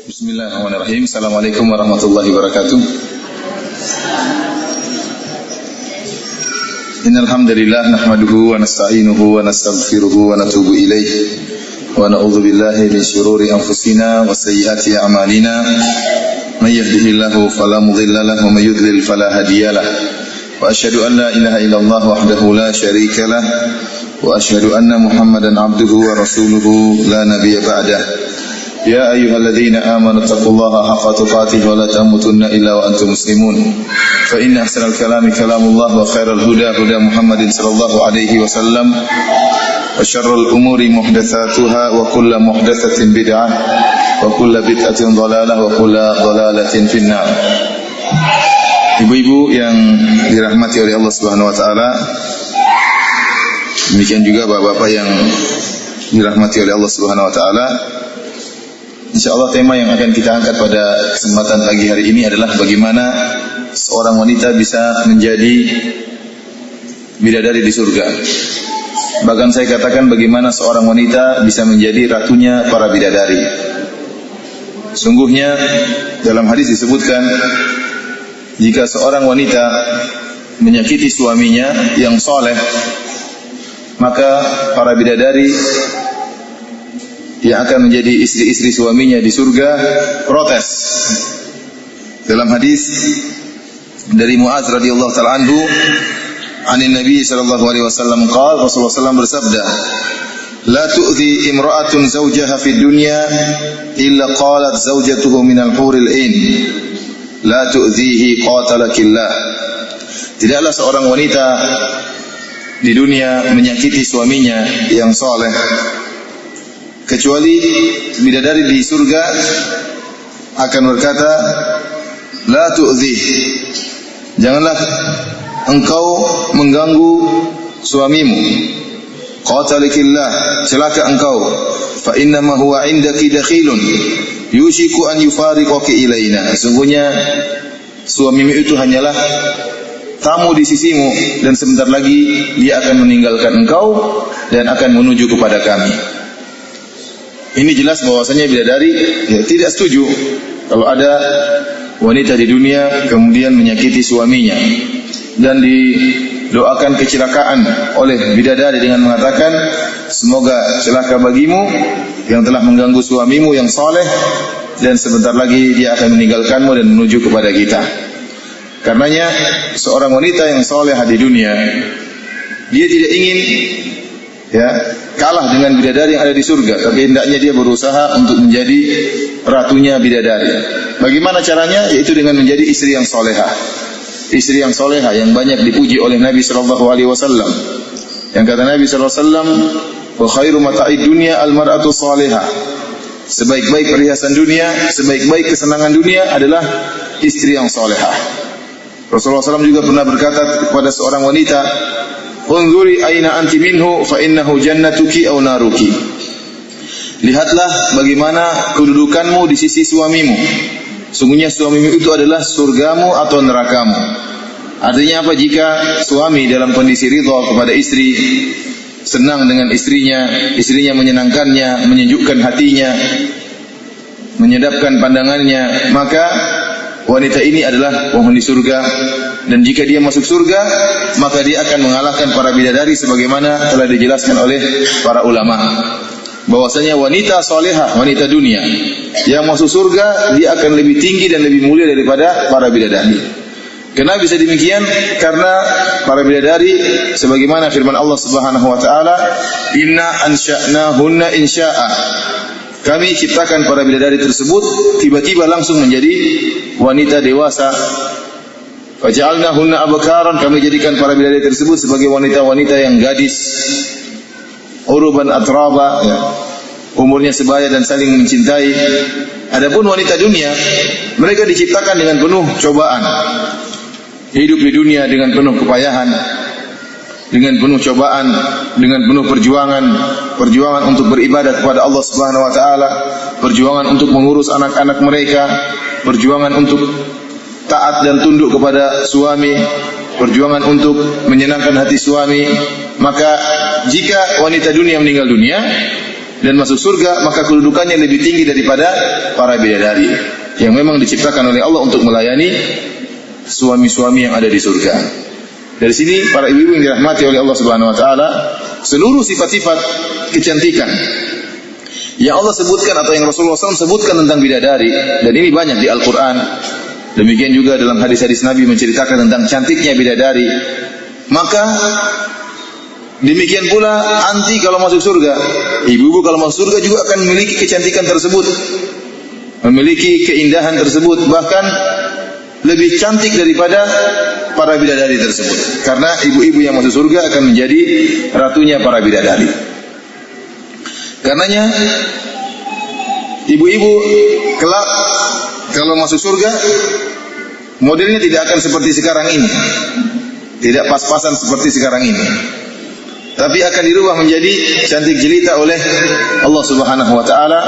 Bismillahirrahmanirrahim. Assalamualaikum warahmatullahi wabarakatuh. Innal hamdalillah nahmaduhu wa nasta'inuhu wa nastaghfiruhu wa natubu ilayh wa na'udzu billahi min shururi anfusina wa sayyiati a'malina. May yahdihillahu fala mudilla lahu wa may yudlil fala hadiyalah. Wa asyhadu an la ilaha illallah wahdahu la syarika lah wa asyhadu anna Muhammadan 'abduhu wa rasuluhu la nabiyya ba'dah. Ya ayyuhalladzina amanu taqullaha haqqa tuqatih wa la tamutunna illa wa antum muslimun. Fa inna ahsanal kalami kalamullah wa khairal huda huda Muhammadin sallallahu alaihi wasallam wa syarrul umuri muhdatsatuha wa kullu muhdatsatin bid'ah wa kullu bid'atin dhalalah wa kullu dhalalatin finnar. Ibu-ibu yang dirahmati oleh Allah Subhanahu wa taala, demikian juga bapak-bapak yang dirahmati oleh Allah Subhanahu wa taala. InsyaAllah tema yang akan kita angkat pada kesempatan pagi hari ini adalah bagaimana seorang wanita bisa menjadi bidadari di surga. Bahkan saya katakan bagaimana seorang wanita bisa menjadi ratunya para bidadari. Sungguhnya dalam hadis disebutkan, jika seorang wanita menyakiti suaminya yang soleh, maka para bidadari yang akan menjadi istri-istri suaminya di surga protes. Dalam hadis dari Mu'adz radhiyallahu ta'ala anhu, anin Nabi sallallahu alaihi wasallam qala, Rasulullah sallallahu bersabda, la tu'dhi imra'atun zawjaha fid dunya illa qalat zawjatuhu minal huril ain la tu'dhihi qatalakillah. Tidaklah seorang wanita di dunia menyakiti suaminya yang saleh kecuali bidadari di surga akan berkata, la tu'dhi, janganlah engkau mengganggu suamimu, qatalikillah, celaka engkau, fa innama huwa indaki dakhilun yushiku an yufariqaki ilaina. Sesungguhnya suamimu itu hanyalah tamu di sisimu dan sebentar lagi dia akan meninggalkan engkau dan akan menuju kepada kami. Ini jelas bahwasanya bidadari tidak setuju kalau ada wanita di dunia kemudian menyakiti suaminya, dan didoakan kecelakaan oleh bidadari dengan mengatakan, semoga celaka bagimu yang telah mengganggu suamimu yang saleh dan sebentar lagi dia akan meninggalkanmu dan menuju kepada kita. Karenanya seorang wanita yang saleh di dunia, dia tidak ingin kalah dengan bidadari yang ada di surga, tapi hendaknya dia berusaha untuk menjadi ratunya bidadari. Bagaimana caranya? Yaitu dengan menjadi istri yang solehah. Istri yang solehah yang banyak dipuji oleh Nabi sallallahu alaihi wasallam. Yang kata Nabi sallallahu alaihi wasallam, wa khairu mata'id dunya al-mar'atu salihah. Sebaik-baik perhiasan dunia, sebaik-baik kesenangan dunia adalah istri yang solehah. Rasulullah SAW juga pernah berkata kepada seorang wanita, unzuri aina anti minhu fa innahu jannatuki aw naruki. Lihatlah bagaimana kedudukanmu di sisi suamimu. Sungguhnya suamimu itu adalah surgamu atau nerakamu. Artinya apa? Jika suami dalam kondisi ridha kepada istri, senang dengan istrinya, istrinya menyenangkannya, menyejukkan hatinya, menyedapkan pandangannya, maka wanita ini adalah penghuni surga. Dan jika dia masuk surga, maka dia akan mengalahkan para bidadari sebagaimana telah dijelaskan oleh para ulama. Bahwasanya wanita salehah, wanita dunia yang masuk surga, dia akan lebih tinggi dan lebih mulia daripada para bidadari. Kenapa bisa demikian? Karena para bidadari sebagaimana firman Allah Subhanahu wa taala, inna ansha'nahunna insya'a. Kami ciptakan para bidadari tersebut tiba-tiba langsung menjadi wanita dewasa. Faja'alnahunna abkaran, kami jadikan para bidadari tersebut sebagai wanita-wanita yang gadis, uruban atraba, umurnya sebaya dan saling mencintai. Adapun wanita dunia, mereka diciptakan dengan penuh cobaan. Hidup di dunia dengan penuh kepayahan, dengan penuh cobaan, dengan penuh perjuangan, perjuangan untuk beribadah kepada Allah Subhanahu wa taala, perjuangan untuk mengurus anak-anak mereka, perjuangan untuk taat dan tunduk kepada suami, perjuangan untuk menyenangkan hati suami. Maka jika wanita dunia meninggal dunia dan masuk surga, maka kedudukannya lebih tinggi daripada para bidadari yang memang diciptakan oleh Allah untuk melayani suami-suami yang ada di surga. Dari sini para ibu-ibu yang dirahmati oleh Allah Subhanahu wa taala, seluruh sifat-sifat kecantikan yang Allah sebutkan atau yang Rasulullah SAW sebutkan tentang bidadari, dan ini banyak di Al-Quran. Demikian juga dalam hadis-hadis Nabi menceritakan tentang cantiknya bidadari. Maka demikian pula anti kalau masuk surga. Ibu-ibu kalau masuk surga juga akan memiliki kecantikan tersebut, memiliki keindahan tersebut, bahkan lebih cantik daripada para bidadari tersebut. Karena ibu-ibu yang masuk surga akan menjadi ratunya para bidadari. Karenanya ibu-ibu kelak kalau masuk surga modelnya tidak akan seperti sekarang ini, tidak pas-pasan seperti sekarang ini, tapi akan dirubah menjadi cantik jelita oleh Allah Subhanahu wa taala,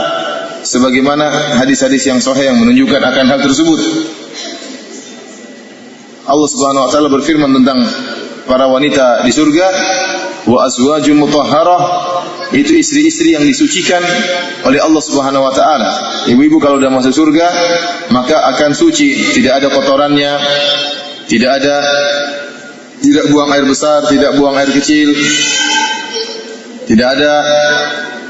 sebagaimana hadis-hadis yang sahih yang menunjukkan akan hal tersebut. Allah Subhanahu wa taala berfirman tentang para wanita di surga, wa azwajun mutahharah, itu istri-istri yang disucikan oleh Allah Subhanahu wa taala. Ibu-ibu kalau sudah masuk surga maka akan suci, tidak ada kotorannya, tidak buang air besar, tidak buang air kecil, tidak ada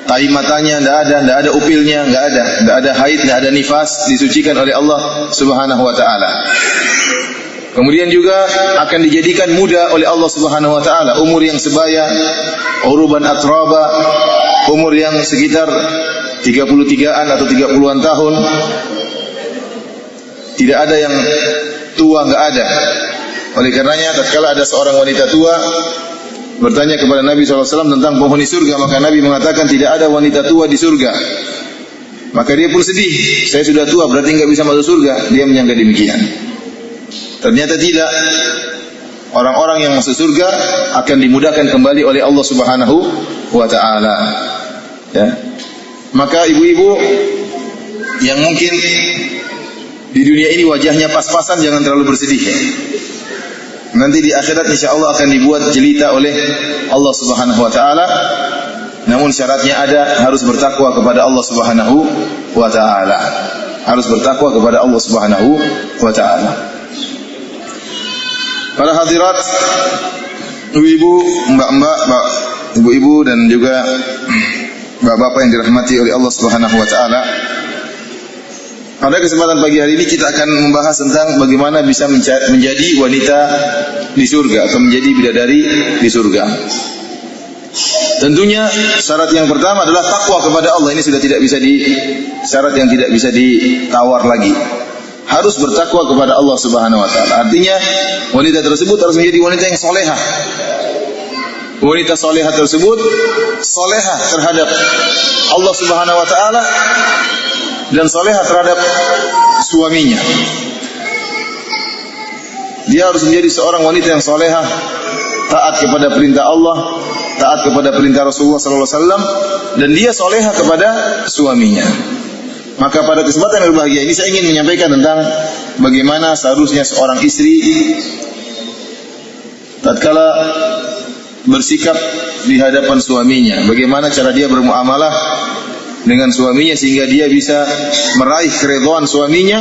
tai matanya, tidak ada upilnya, tidak ada haid, tidak ada nifas, disucikan oleh Allah Subhanahu wa taala. Kemudian juga akan dijadikan muda oleh Allah Subhanahu wa taala, umur yang sebaya, uruban atraba, umur yang sekitar 33-an atau 30-an tahun. Tidak ada yang tua, enggak ada. Oleh karenanya tatkala ada seorang wanita tua bertanya kepada Nabi SAW tentang penghuni surga, maka Nabi mengatakan tidak ada wanita tua di surga. Maka dia pun sedih, saya sudah tua berarti enggak bisa masuk surga. Dia menyangka demikian. Ternyata tidak. Orang-orang yang masuk surga akan dimudahkan kembali oleh Allah Subhanahu wa taala. Ya. Maka ibu-ibu yang mungkin di dunia ini wajahnya pas-pasan, jangan terlalu bersedih. Ya. Nanti di akhirat insyaallah akan dibuat jelita oleh Allah Subhanahu wa taala. Namun syaratnya ada, harus bertakwa kepada Allah Subhanahu wa taala. Harus bertakwa kepada Allah Subhanahu wa taala. Para hadirat, ibu-ibu, mbak-mbak, ibu-ibu dan juga bapak-bapak yang dirahmati oleh Allah Subhanahu wa taala. Pada kesempatan pagi hari ini kita akan membahas tentang bagaimana bisa menjadi wanita di surga atau menjadi bidadari di surga. Tentunya syarat yang pertama adalah takwa kepada Allah. Ini sudah tidak bisa syarat yang tidak bisa ditawar lagi. Harus bertakwa kepada Allah Subhanahu wa taala. Artinya wanita tersebut harus menjadi wanita yang solehah. Wanita solehah tersebut solehah terhadap Allah Subhanahu wa taala dan solehah terhadap suaminya. Dia harus menjadi seorang wanita yang solehah, taat kepada perintah Allah, taat kepada perintah Rasulullah sallallahu alaihi wasallam, dan dia solehah kepada suaminya. Maka pada kesempatan yang berbahagia ini saya ingin menyampaikan tentang bagaimana seharusnya seorang istri tatkala bersikap di hadapan suaminya, bagaimana cara dia bermuamalah dengan suaminya sehingga dia bisa meraih keridhaan suaminya.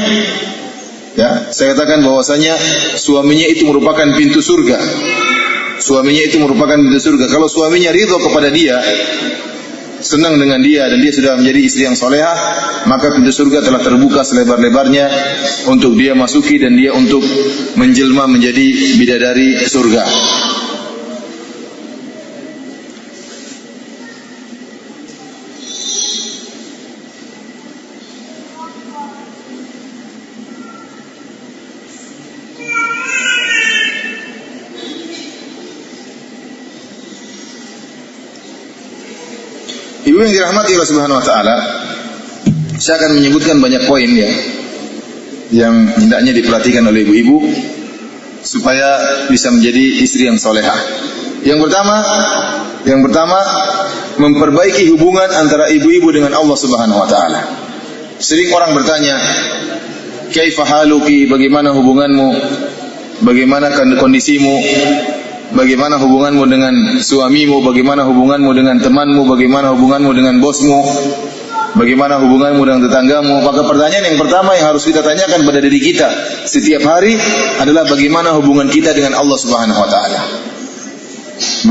Ya, saya katakan bahwasanya suaminya itu merupakan pintu surga. Suaminya itu merupakan pintu surga. Kalau suaminya ridho kepada dia, senang dengan dia, dan dia sudah menjadi istri yang solehah, maka pintu surga telah terbuka selebar-lebarnya untuk dia masuki dan dia untuk menjelma menjadi bidadari surga. Ibu yang dirahmati Allah Subhanahu wa taala, saya akan menyebutkan banyak poin ya yang hendaknya diperhatikan oleh ibu-ibu supaya bisa menjadi istri yang solehah. Yang pertama, memperbaiki hubungan antara ibu-ibu dengan Allah Subhanahu wa taala. Sering orang bertanya, "Kaifa haluki?" Bagaimana hubunganmu? Bagaimana kondisimu? Bagaimana hubunganmu dengan suamimu? Bagaimana hubunganmu dengan temanmu? Bagaimana hubunganmu dengan bosmu? Bagaimana hubunganmu dengan tetanggamu? Maka pertanyaan yang pertama yang harus kita tanyakan pada diri kita setiap hari adalah bagaimana hubungan kita dengan Allah Subhanahu wa taala.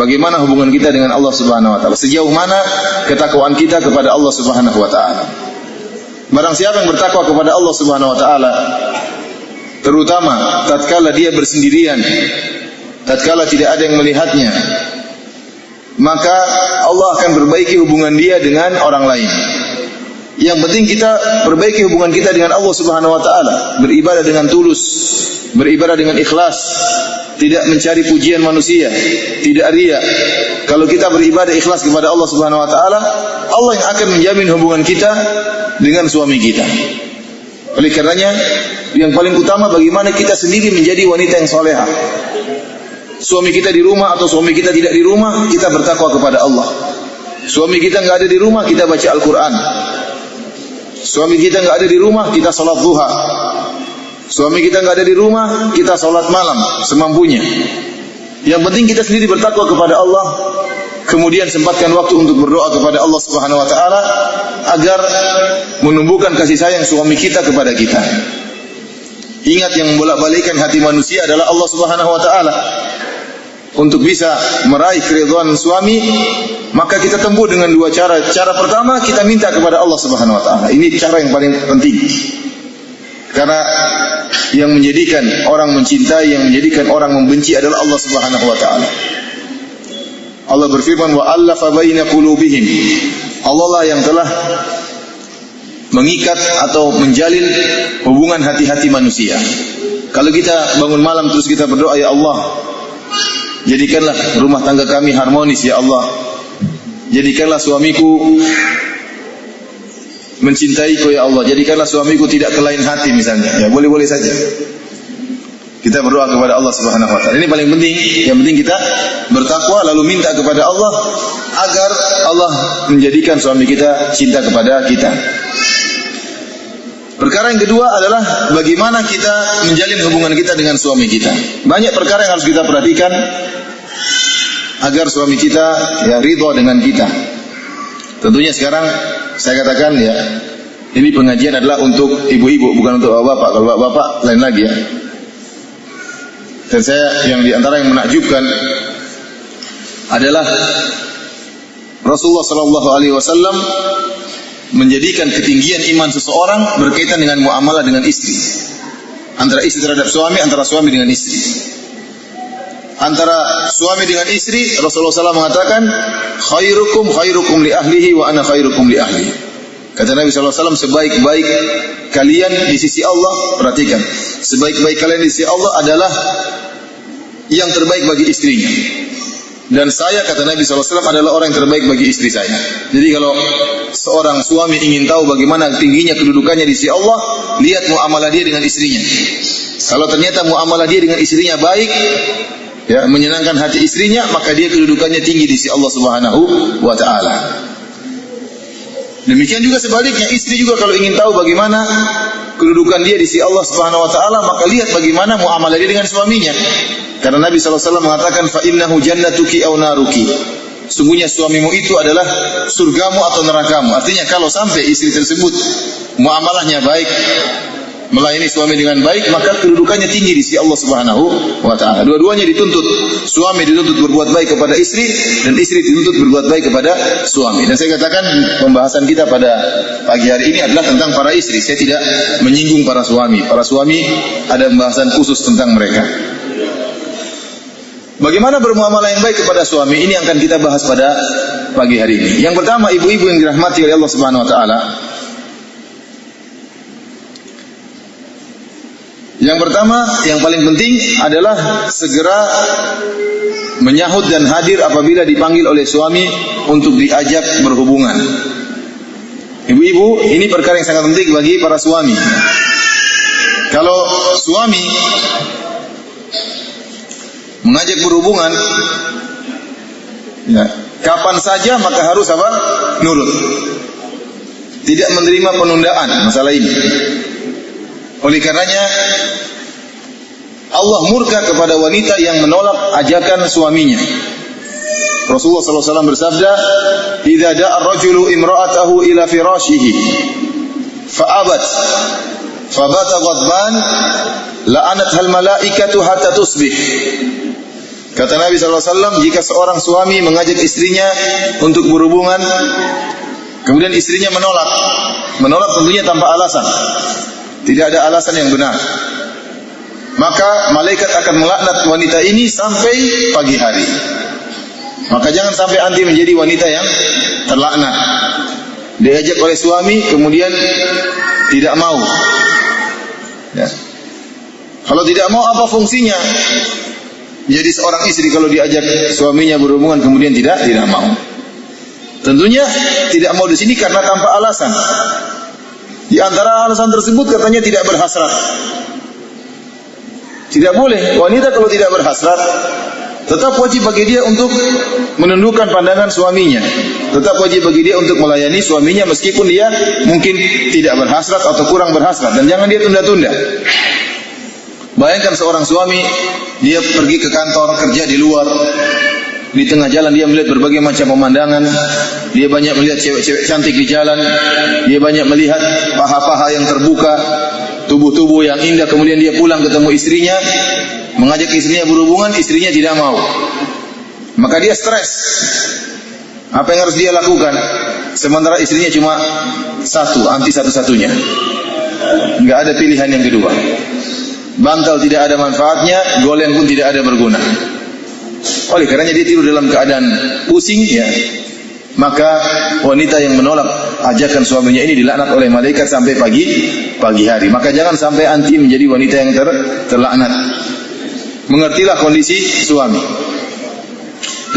Bagaimana hubungan kita dengan Allah Subhanahu wa taala? Sejauh mana ketakwaan kita kepada Allah Subhanahu wa taala? Barang siapa yang bertakwa kepada Allah Subhanahu wa taala, terutama tatkala dia bersendirian, tatkala tidak ada yang melihatnya, maka Allah akan perbaiki hubungan dia dengan orang lain. Yang penting kita perbaiki hubungan kita dengan Allah Subhanahu wa taala, beribadah dengan tulus, beribadah dengan ikhlas, tidak mencari pujian manusia, tidak riya. Kalau kita beribadah ikhlas kepada Allah Subhanahu wa taala, Allah yang akan menjamin hubungan kita dengan suami kita. Oleh karenanya, yang paling utama bagaimana kita sendiri menjadi wanita yang salehah. Suami kita di rumah atau suami kita tidak di rumah, kita bertakwa kepada Allah. Suami kita enggak ada di rumah, kita baca Al-Qur'an. Suami kita enggak ada di rumah, kita salat duha. Suami kita enggak ada di rumah, kita salat malam semampunya. Yang penting kita sendiri bertakwa kepada Allah, kemudian sempatkan waktu untuk berdoa kepada Allah Subhanahu wa taala agar menumbuhkan kasih sayang suami kita kepada kita. Ingat, yang membolak-balikkan hati manusia adalah Allah Subhanahu wa taala. Untuk bisa meraih keridhaan suami, maka kita tempuh dengan dua cara. Cara pertama, kita minta kepada Allah Subhanahu wa taala. Ini cara yang paling penting. Karena yang menjadikan orang mencintai, yang menjadikan orang membenci adalah Allah Subhanahu wa taala. Allah berfirman, "Wa allafa baina qulubihim." Allah lah yang telah mengikat atau menjalin hubungan hati-hati manusia. Kalau kita bangun malam terus kita berdoa, "Ya Allah, jadikanlah rumah tangga kami harmonis, ya Allah. Jadikanlah suamiku mencintaiku, ya Allah. Jadikanlah suamiku tidak ke lain hati," misalnya. Ya, boleh-boleh saja. Kita berdoa kepada Allah Subhanahu wa taala. Ini paling penting. Yang penting kita bertakwa lalu minta kepada Allah agar Allah menjadikan suami kita cinta kepada kita. Perkara yang kedua adalah bagaimana kita menjalin hubungan kita dengan suami kita. Banyak perkara yang harus kita perhatikan agar suami kita ridha dengan kita. Tentunya sekarang saya katakan ini pengajian adalah untuk ibu-ibu, bukan untuk bapak-bapak. Kalau bapak-bapak lain lagi ya. Dan saya yang diantara yang menakjubkan adalah Rasulullah sallallahu alaihi wasallam menjadikan ketinggian iman seseorang berkaitan dengan muamalah dengan istri. Antara istri terhadap suami, antara suami dengan istri. Antara suami dengan istri, Rasulullah SAW mengatakan, khairukum li ahlihi wa ana khairukum li ahli. Kata Nabi SAW, sebaik-baik kalian di sisi Allah, perhatikan, sebaik-baik kalian di sisi Allah adalah yang terbaik bagi istrinya. Dan saya, kata Nabi SAW, adalah orang yang terbaik bagi istri saya. Jadi kalau seorang suami ingin tahu bagaimana tingginya kedudukannya di sisi Allah, lihat muamalah dia dengan istrinya. Kalau ternyata muamalah dia dengan istrinya baik, menyenangkan hati istrinya, maka dia kedudukannya tinggi di sisi Allah Subhanahu wa taala. Demikian juga sebaliknya, istri juga kalau ingin tahu bagaimana kedudukan dia di sisi Allah Subhanahu wa taala, maka lihat bagaimana muamalah dia dengan suaminya. Karena Nabi SAW mengatakan, fa innahu jannatuki aw naruki. Sungguhnya suamimu itu adalah surgamu atau nerakamu. Artinya kalau sampai istri tersebut muamalahnya baik, melayani suami dengan baik, maka kedudukannya tinggi di sisi Allah Subhanahu wa taala. Dua-duanya dituntut. Suami dituntut berbuat baik kepada istri, dan istri dituntut berbuat baik kepada suami. Dan saya katakan pembahasan kita pada pagi hari ini adalah tentang para istri. Saya tidak menyinggung para suami. Para suami ada pembahasan khusus tentang mereka. Bagaimana bermuamalah yang baik kepada suami, ini yang akan kita bahas pada pagi hari ini. Yang pertama, ibu-ibu yang dirahmati oleh Allah Subhanahu wa taala. Yang pertama, yang paling penting adalah segera menyahut dan hadir apabila dipanggil oleh suami untuk diajak berhubungan. Ibu-ibu, ini perkara yang sangat penting bagi para suami. Kalau suami mengajak berhubungan, Kapan saja maka harus apa? Nurut. Tidak menerima penundaan masalah ini. Oleh karenanya Allah murka kepada wanita yang menolak ajakan suaminya. Rasulullah SAW bersabda, "Idza da'a ar-rajulu imra'atahu ila firashihi fa'abat fabata ghadban la'anatha al-mala'ikatu hatta tusbih." Kata Nabi SAW, jika seorang suami mengajak istrinya untuk berhubungan, kemudian istrinya menolak tentunya tanpa alasan, tidak ada alasan yang benar, maka malaikat akan melaknat wanita ini sampai pagi hari. Maka jangan sampai anti menjadi wanita yang terlaknat. Diajak oleh suami kemudian tidak mau. Ya. Kalau tidak mau, apa fungsinya? Jadi seorang istri kalau diajak suaminya berhubungan kemudian tidak mau. Tentunya tidak mau di sini karena tanpa alasan. Di antara alasan tersebut katanya tidak berhasrat. Tidak boleh. Wanita kalau tidak berhasrat, tetap wajib bagi dia untuk menundukkan pandangan suaminya. Tetap wajib bagi dia untuk melayani suaminya meskipun dia mungkin tidak berhasrat atau kurang berhasrat. Dan jangan dia tunda-tunda. Bayangkan seorang suami, dia pergi ke kantor, kerja di luar. Di tengah jalan dia melihat berbagai macam pemandangan. Dia banyak melihat cewek-cewek cantik di jalan. Dia banyak melihat paha-paha yang terbuka, tubuh-tubuh yang indah. Kemudian dia pulang ketemu istrinya, mengajak istrinya berhubungan, istrinya tidak mau. Maka dia stres. Apa yang harus dia lakukan? Sementara istrinya cuma satu, anti satu-satunya. Enggak ada pilihan yang kedua. Bantal tidak ada manfaatnya, goleng pun tidak ada berguna. Oleh karenanya dia tidur dalam keadaan pusing, ya. Maka wanita yang menolak ajakan suaminya ini dilaknat oleh malaikat sampai pagi hari. Maka jangan sampai anti menjadi wanita yang terlaknat. Mengertilah kondisi suami.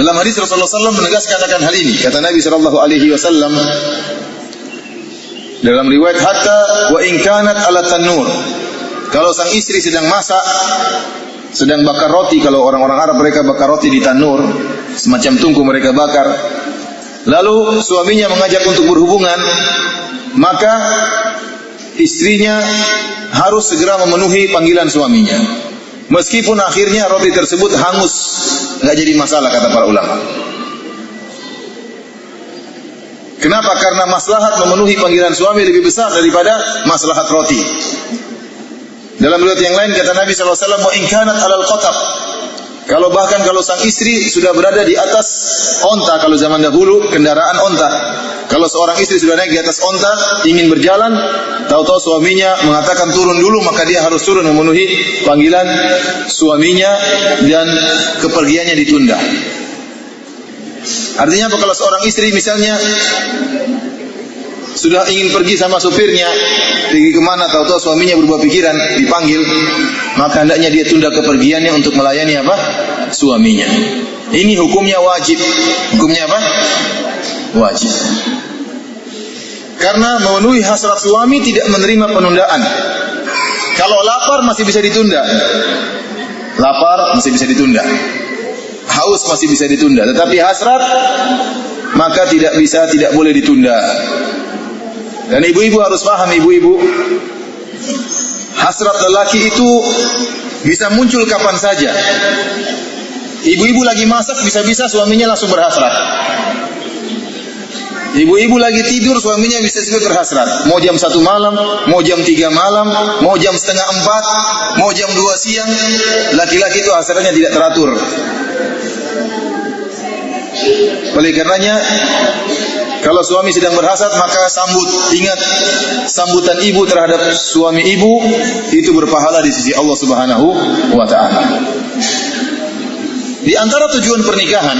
Dalam hadis Rasulullah SAW menegaskan akan hal ini. Kata Nabi SAW dalam riwayat, hatta wa in kanat ala tanur. Kalau sang istri sedang masak, sedang bakar roti, kalau orang-orang Arab mereka bakar roti di tanur, semacam tungku mereka bakar. Lalu suaminya mengajak untuk berhubungan, maka istrinya harus segera memenuhi panggilan suaminya. Meskipun akhirnya roti tersebut hangus, enggak jadi masalah kata para ulama. Kenapa? Karena maslahat memenuhi panggilan suami lebih besar daripada maslahat roti. Dalam riwayat yang lain kata Nabi SAW, wa in kanat alal qatab. Kalau sang istri sudah berada di atas onta, kalau zaman dahulu kendaraan onta. Kalau seorang istri sudah naik di atas onta, ingin berjalan, tahu-tahu suaminya mengatakan turun dulu, maka dia harus turun memenuhi panggilan suaminya dan kepergiannya ditunda. Artinya apa? Kalau seorang istri misalnya sudah ingin pergi sama supirnya, pergi kemana, tahu-tahu suaminya berubah pikiran, dipanggil, maka hendaknya dia tunda kepergiannya untuk melayani apa? Suaminya. Ini hukumnya wajib. Hukumnya apa? Wajib. Karena memenuhi hasrat suami tidak menerima penundaan. Kalau lapar masih bisa ditunda. Lapar masih bisa ditunda. Haus masih bisa ditunda. Tetapi hasrat maka tidak bisa, tidak boleh ditunda. Dan ibu-ibu harus paham, ibu-ibu, hasrat lelaki itu bisa muncul kapan saja. Ibu-ibu lagi masak, bisa-bisa suaminya langsung berhasrat. Ibu-ibu lagi tidur, suaminya bisa juga berhasrat. Mau jam 1 malam, mau jam 3 malam, mau jam 3:30, mau jam 2 siang. Laki-laki itu hasratnya tidak teratur. Oleh karenanya, kalau suami sedang berhasrat, maka sambut. Ingat, sambutan ibu terhadap suami ibu itu berpahala di sisi Allah Subhanahu wa ta'ala. Di antara tujuan pernikahan,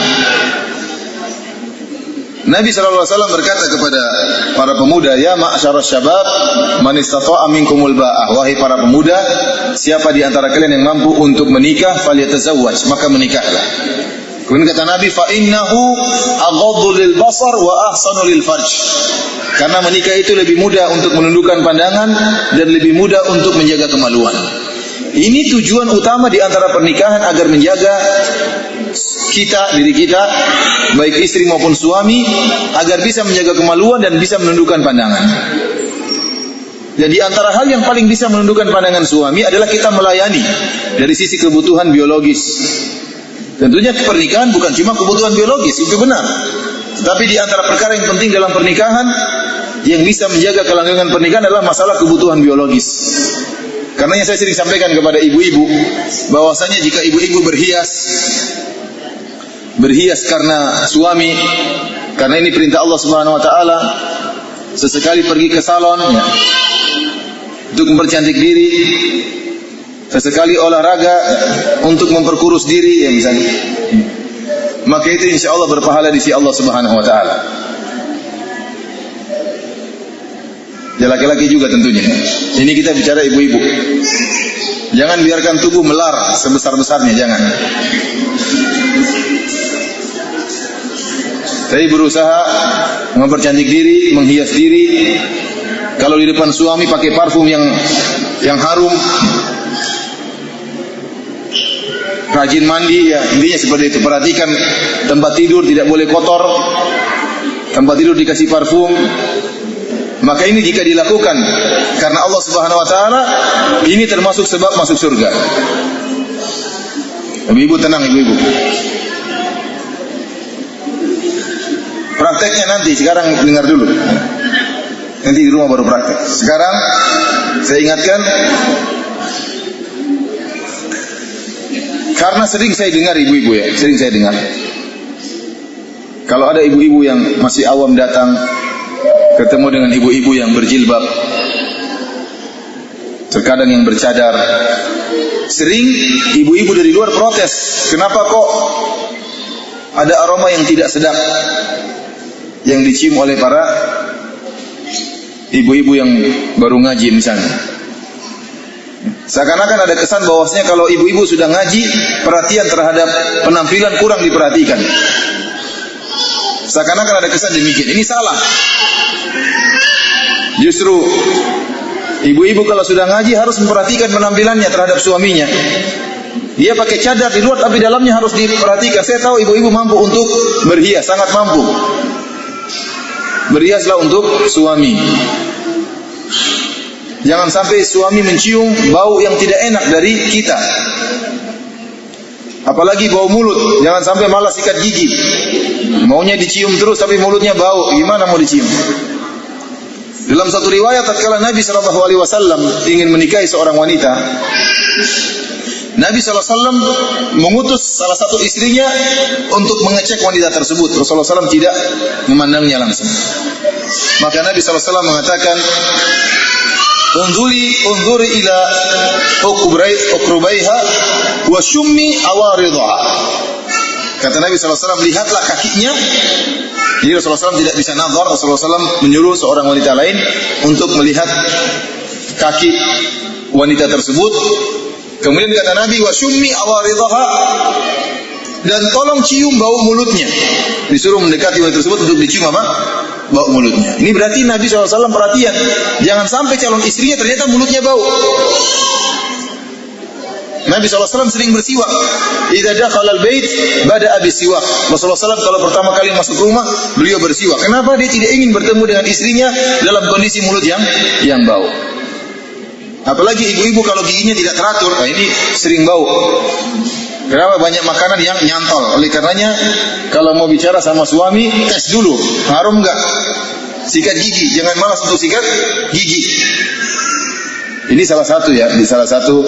Nabi SAW berkata kepada para pemuda, ya ma'asyarasy syabab, man istata'a minkumul ba'ah. Wahai para pemuda, siapa di antara kalian yang mampu untuk menikah, falyatazawwaj, maka menikahlah. Kemudian kata Nabi, fa innahu aghaddu lil basar wa ahsanu lil farj. Karena menikah itu lebih mudah untuk menundukkan pandangan dan lebih mudah untuk menjaga kemaluan. Ini tujuan utama di antara pernikahan, agar menjaga diri kita, baik istri maupun suami, agar bisa menjaga kemaluan dan bisa menundukkan pandangan. Jadi antara hal yang paling bisa menundukkan pandangan suami adalah kita melayani dari sisi kebutuhan biologis. Tentunya pernikahan bukan cuma kebutuhan biologis, itu benar. Tetapi di antara perkara yang penting dalam pernikahan, yang bisa menjaga kelanggengan pernikahan adalah masalah kebutuhan biologis. Karenanya saya sering sampaikan kepada ibu-ibu, bahwasanya jika ibu-ibu berhias karena suami, karena ini perintah Allah Subhanahu wa taala, sesekali pergi ke salon ya, untuk mempercantik diri, sesekali olahraga untuk memperkurus diri ya misalnya, maka itu insya Allah berpahala di sisi Allah Subhanahu wa taala. Ya laki-laki juga tentunya. Ini kita bicara ibu-ibu. Jangan biarkan tubuh melar sebesar-besarnya, jangan. Tapi berusaha mempercantik diri, menghias diri. Kalau di depan suami pakai parfum yang harum. Rajin mandi ya, intinya seperti itu. Perhatikan tempat tidur tidak boleh kotor. Tempat tidur dikasih parfum. Maka ini jika dilakukan karena Allah Subhanahu wa taala, ini termasuk sebab masuk surga. Ibu-ibu tenang, ibu-ibu. Prakteknya nanti, sekarang dengar dulu. Nanti di rumah baru praktek. Sekarang saya ingatkan, karena sering saya dengar ibu-ibu ya, sering saya dengar. Kalau ada ibu-ibu yang masih awam datang, ketemu dengan ibu-ibu yang berjilbab, terkadang yang bercadar, sering ibu-ibu dari luar protes, kenapa kok ada aroma yang tidak sedap yang dicium oleh para ibu-ibu yang baru ngaji misalnya. Seakan-akan ada kesan bahwasanya kalau ibu-ibu sudah ngaji, perhatian terhadap penampilan kurang diperhatikan. Seakan-akan ada kesan demikian. Ini salah. Justru ibu-ibu kalau sudah ngaji harus memperhatikan penampilannya terhadap suaminya. Dia pakai cadar di luar tapi dalamnya harus diperhatikan. Saya tahu ibu-ibu mampu untuk berhias, sangat mampu. Berhiaslah untuk suami. Jangan sampai suami mencium bau yang tidak enak dari kita. Apalagi bau mulut. Jangan sampai malah sikat gigi. Maunya dicium terus tapi mulutnya bau. Gimana mau dicium? Dalam satu riwayat tatkala Nabi SAW ingin menikahi seorang wanita, Nabi SAW mengutus salah satu istrinya untuk mengecek wanita tersebut. Rasulullah SAW tidak memandangnya langsung. Maka Nabi SAW mengatakan, Unzuri ila ukrubaiha wa shummi awaridha. Kata Nabi SAW, lihatlah kakinya. Jadi Rasulullah SAW tidak bisa nazar. Rasulullah SAW menyuruh seorang wanita lain untuk melihat kaki wanita tersebut. Kemudian kata Nabi, wa shummi awaridha, dan tolong cium bau mulutnya. Disuruh mendekati wanita tersebut untuk dicium apa? Bau mulutnya. Ini berarti Nabi SAW perhatian. Jangan sampai calon istrinya ternyata mulutnya bau. Nabi SAW sering bersiwak. Idza dakhala al-bait bada'a bisiwak. Rasulullah SAW kalau pertama kali masuk rumah, beliau bersiwak. Kenapa? Dia tidak ingin bertemu dengan istrinya dalam kondisi mulut yang bau. Apalagi ibu-ibu kalau giginya tidak teratur, nah ini sering bau. Kenapa? Banyak makanan yang nyantol. Oleh karenanya kalau mau bicara sama suami, tes dulu, harum enggak? Sikat gigi, jangan malas untuk sikat gigi. Ini salah satu ya, di salah satu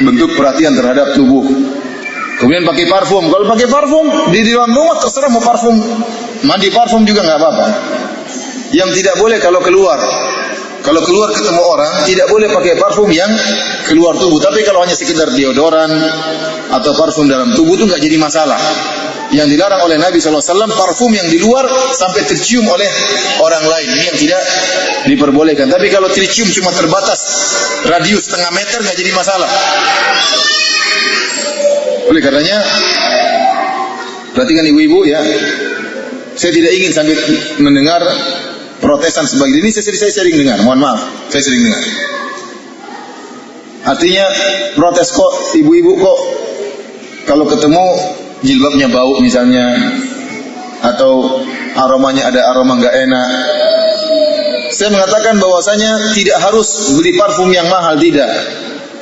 bentuk perhatian terhadap tubuh. Kemudian pakai parfum. Kalau pakai parfum di dalam rumah terserah mau parfum, mandi parfum juga nggak apa-apa. Yang tidak boleh kalau keluar ketemu orang, tidak boleh pakai parfum yang keluar tubuh. Tapi kalau hanya sekedar deodoran atau parfum dalam tubuh itu nggak jadi masalah. Yang dilarang oleh Nabi SAW parfum yang di luar sampai tercium oleh orang lain. Ini yang tidak diperbolehkan. Tapi kalau tercium cuma terbatas radius setengah meter nggak jadi masalah. Oleh karenanya perhatikan ibu-ibu ya. Saya tidak ingin sampai mendengar protesan sebagai ini. Saya sering dengar. Mohon maaf, saya sering dengar. Artinya protes kok ibu-ibu kok kalau ketemu jilbabnya bau misalnya, atau aromanya ada aroma nggak enak. Saya mengatakan bahwasanya tidak harus beli parfum yang mahal, tidak.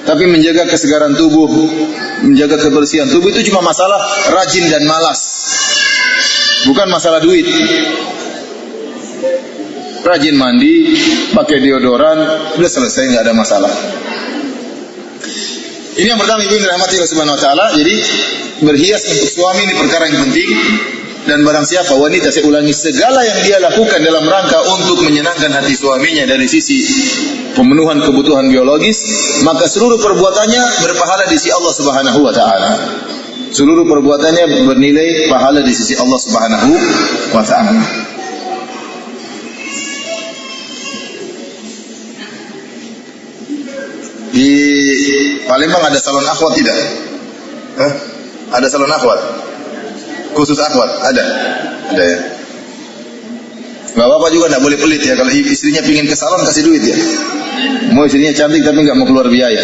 Tapi menjaga kesegaran tubuh, menjaga kebersihan tubuh itu cuma masalah rajin dan malas. Bukan masalah duit. Rajin mandi, pakai deodoran, sudah selesai, nggak ada masalah. Ini yang pertama, ibu dirahmati Allah Subhanahu wa taala. Jadi berhias untuk suami ini perkara yang penting. Dan barang siapa wanita, saya ulangi, segala yang dia lakukan dalam rangka untuk menyenangkan hati suaminya dari sisi pemenuhan kebutuhan biologis, maka seluruh perbuatannya berpahala di sisi Allah Subhanahu wa taala. Seluruh perbuatannya bernilai pahala di sisi Allah Subhanahu wa taala. Di Palembang ada salon akhwat tidak? Ada salon akhwat? Khusus akhwat? Ada ya. Bapak juga tidak boleh pelit ya. Kalau istrinya pingin ke salon, kasih duit ya. Mau istrinya cantik tapi nggak mau keluar biaya.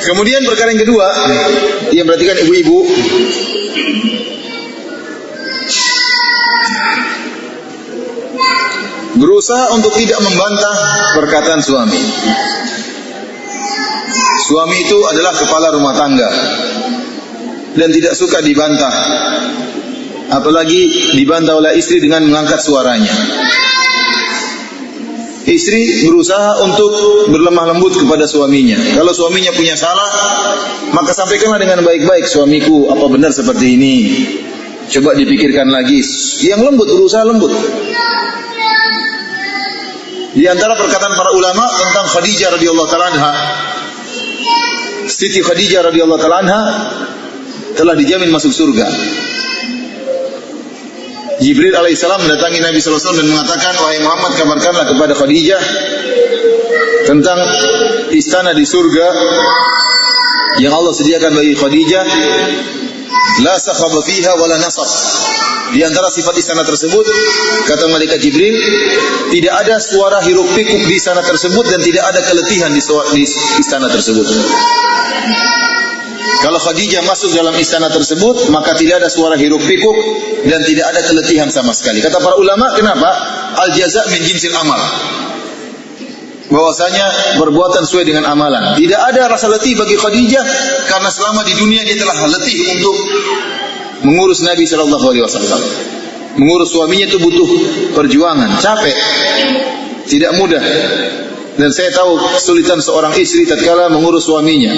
Kemudian perkara yang kedua, yang perhatikan ibu-ibu, berusaha untuk tidak membantah perkataan suami. Suami itu adalah kepala rumah tangga dan tidak suka dibantah, apalagi dibantah oleh istri dengan mengangkat suaranya. Istri berusaha untuk berlemah lembut kepada suaminya. Kalau suaminya punya salah, maka sampaikanlah dengan baik-baik, suamiku, apa benar seperti ini? Coba dipikirkan lagi. Yang lembut, berusaha lembut. Di antara perkataan para ulama tentang Khadijah radhiyallahu taala anha, Siti Khadijah radhiyallahu taala anha telah dijamin masuk surga. Jibril alaihissalam mendatangi Nabi sallallahu alaihi wasallam dan mengatakan, wahai Muhammad, kabarkanlah kepada Khadijah tentang istana di surga yang Allah sediakan bagi Khadijah. La sakhaba fiha wala nasab. Di antara sifat istana tersebut, kata malaikat Jibril, tidak ada suara hiruk pikuk di istana tersebut dan tidak ada keletihan di istana tersebut. Kalau Khadijah masuk dalam istana tersebut, maka tidak ada suara hiruk pikuk dan tidak ada keletihan sama sekali. Kata para ulama, kenapa? Al-jaza' min jinsil amal. Bahwasanya perbuatan sesuai dengan amalan. Tidak ada rasa letih bagi Khadijah karena selama di dunia dia telah letih untuk mengurus Nabi sallallahu alaihi wasallam. Mengurus suaminya itu butuh perjuangan, capek, tidak mudah. Dan saya tahu kesulitan seorang istri tatkala mengurus suaminya.